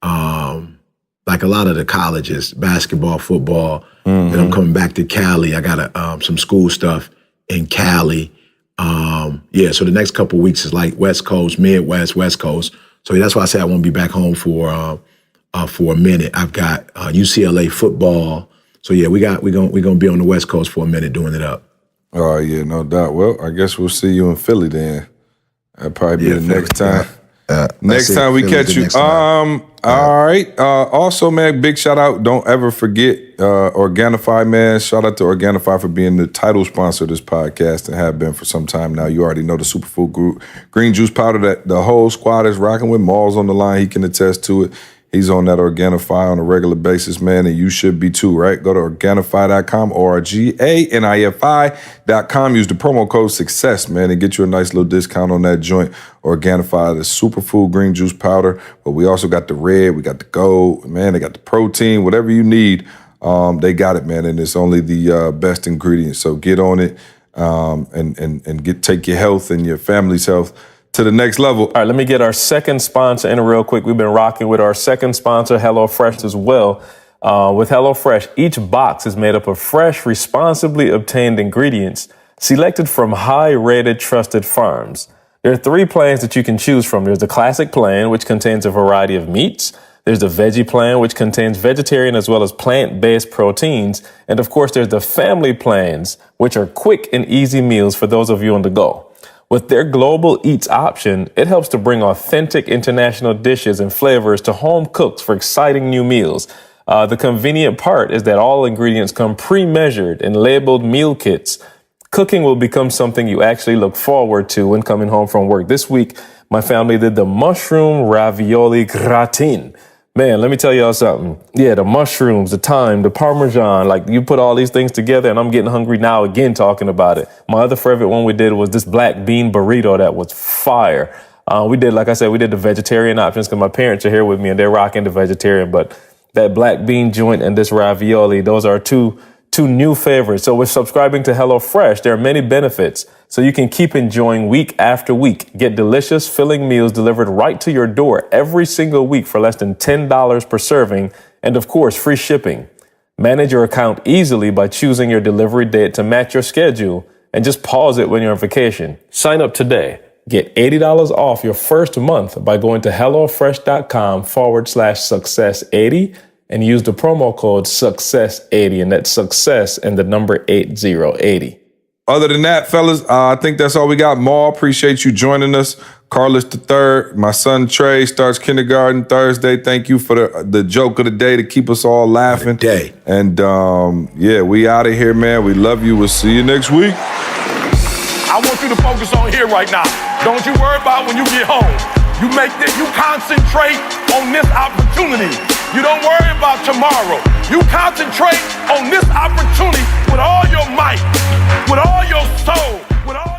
like a lot of the colleges, basketball, football. Mm-hmm. Then I'm coming back to Cali. I got some school stuff in Cali. So the next couple of weeks is like West Coast, Midwest, West Coast. So that's why I say I won't be back home for a minute. I've got UCLA football. So yeah, we're gonna be on the West Coast for a minute doing it up. Oh yeah, no doubt. Well, I guess we'll see you in Philly then. That'll probably be the next time. Next time we catch you. All right. Also, man, big shout out. Don't ever forget Organifi, man. Shout out to Organifi for being the title sponsor of this podcast and have been for some time now. You already know the Superfood Group green juice powder that the whole squad is rocking with. Maul's on the line. He can attest to it. He's on that Organifi on a regular basis, man, and you should be too, right? Go to Organifi.com, ORGANIFI.com. Use the promo code SUCCESS, man, and get you a nice little discount on that joint. Organifi, the superfood green juice powder, but we also got the red, we got the gold, man, they got the protein, whatever you need, they got it, man, and it's only the best ingredients. So get on it and take your health and your family's health to the next level. All right, let me get our second sponsor in real quick. We've been rocking with our second sponsor, HelloFresh, as well. With HelloFresh, each box is made up of fresh, responsibly obtained ingredients selected from high-rated, trusted farms. There are 3 plans that you can choose from. There's the classic plan, which contains a variety of meats. There's the veggie plan, which contains vegetarian as well as plant-based proteins. And of course, there's the family plans, which are quick and easy meals for those of you on the go. With their Global Eats option, it helps to bring authentic international dishes and flavors to home cooks for exciting new meals. The convenient part is that all ingredients come pre-measured and labeled meal kits. Cooking will become something you actually look forward to when coming home from work. This week, my family did the mushroom ravioli gratin. Man, let me tell y'all something. Yeah, the mushrooms, the thyme, the Parmesan, like you put all these things together and I'm getting hungry now again talking about it. My other favorite one we did was this black bean burrito that was fire. We did, like I said, we did the vegetarian options because my parents are here with me and they're rocking the vegetarian. But that black bean joint and this ravioli, those are two 2 new favorites. So with subscribing to HelloFresh, there are many benefits, so you can keep enjoying week after week. Get delicious, filling meals delivered right to your door every single week for less than $10 per serving, and of course, free shipping. Manage your account easily by choosing your delivery date to match your schedule, and just pause it when you're on vacation. Sign up today. Get $80 off your first month by going to HelloFresh.com/success80 and use the promo code success80, and that's success and the number 8080. Other than that, fellas, I think that's all we got. Maul, appreciate you joining us. Carlos III, my son Trey starts kindergarten Thursday. Thank you for the joke of the day to keep us all laughing. And yeah, we out of here, man. We love you. We'll see you next week. I want you to focus on here right now. Don't you worry about when you get home. You concentrate on this opportunity. You don't worry about tomorrow. You concentrate on this opportunity with all your might, with all your soul, with all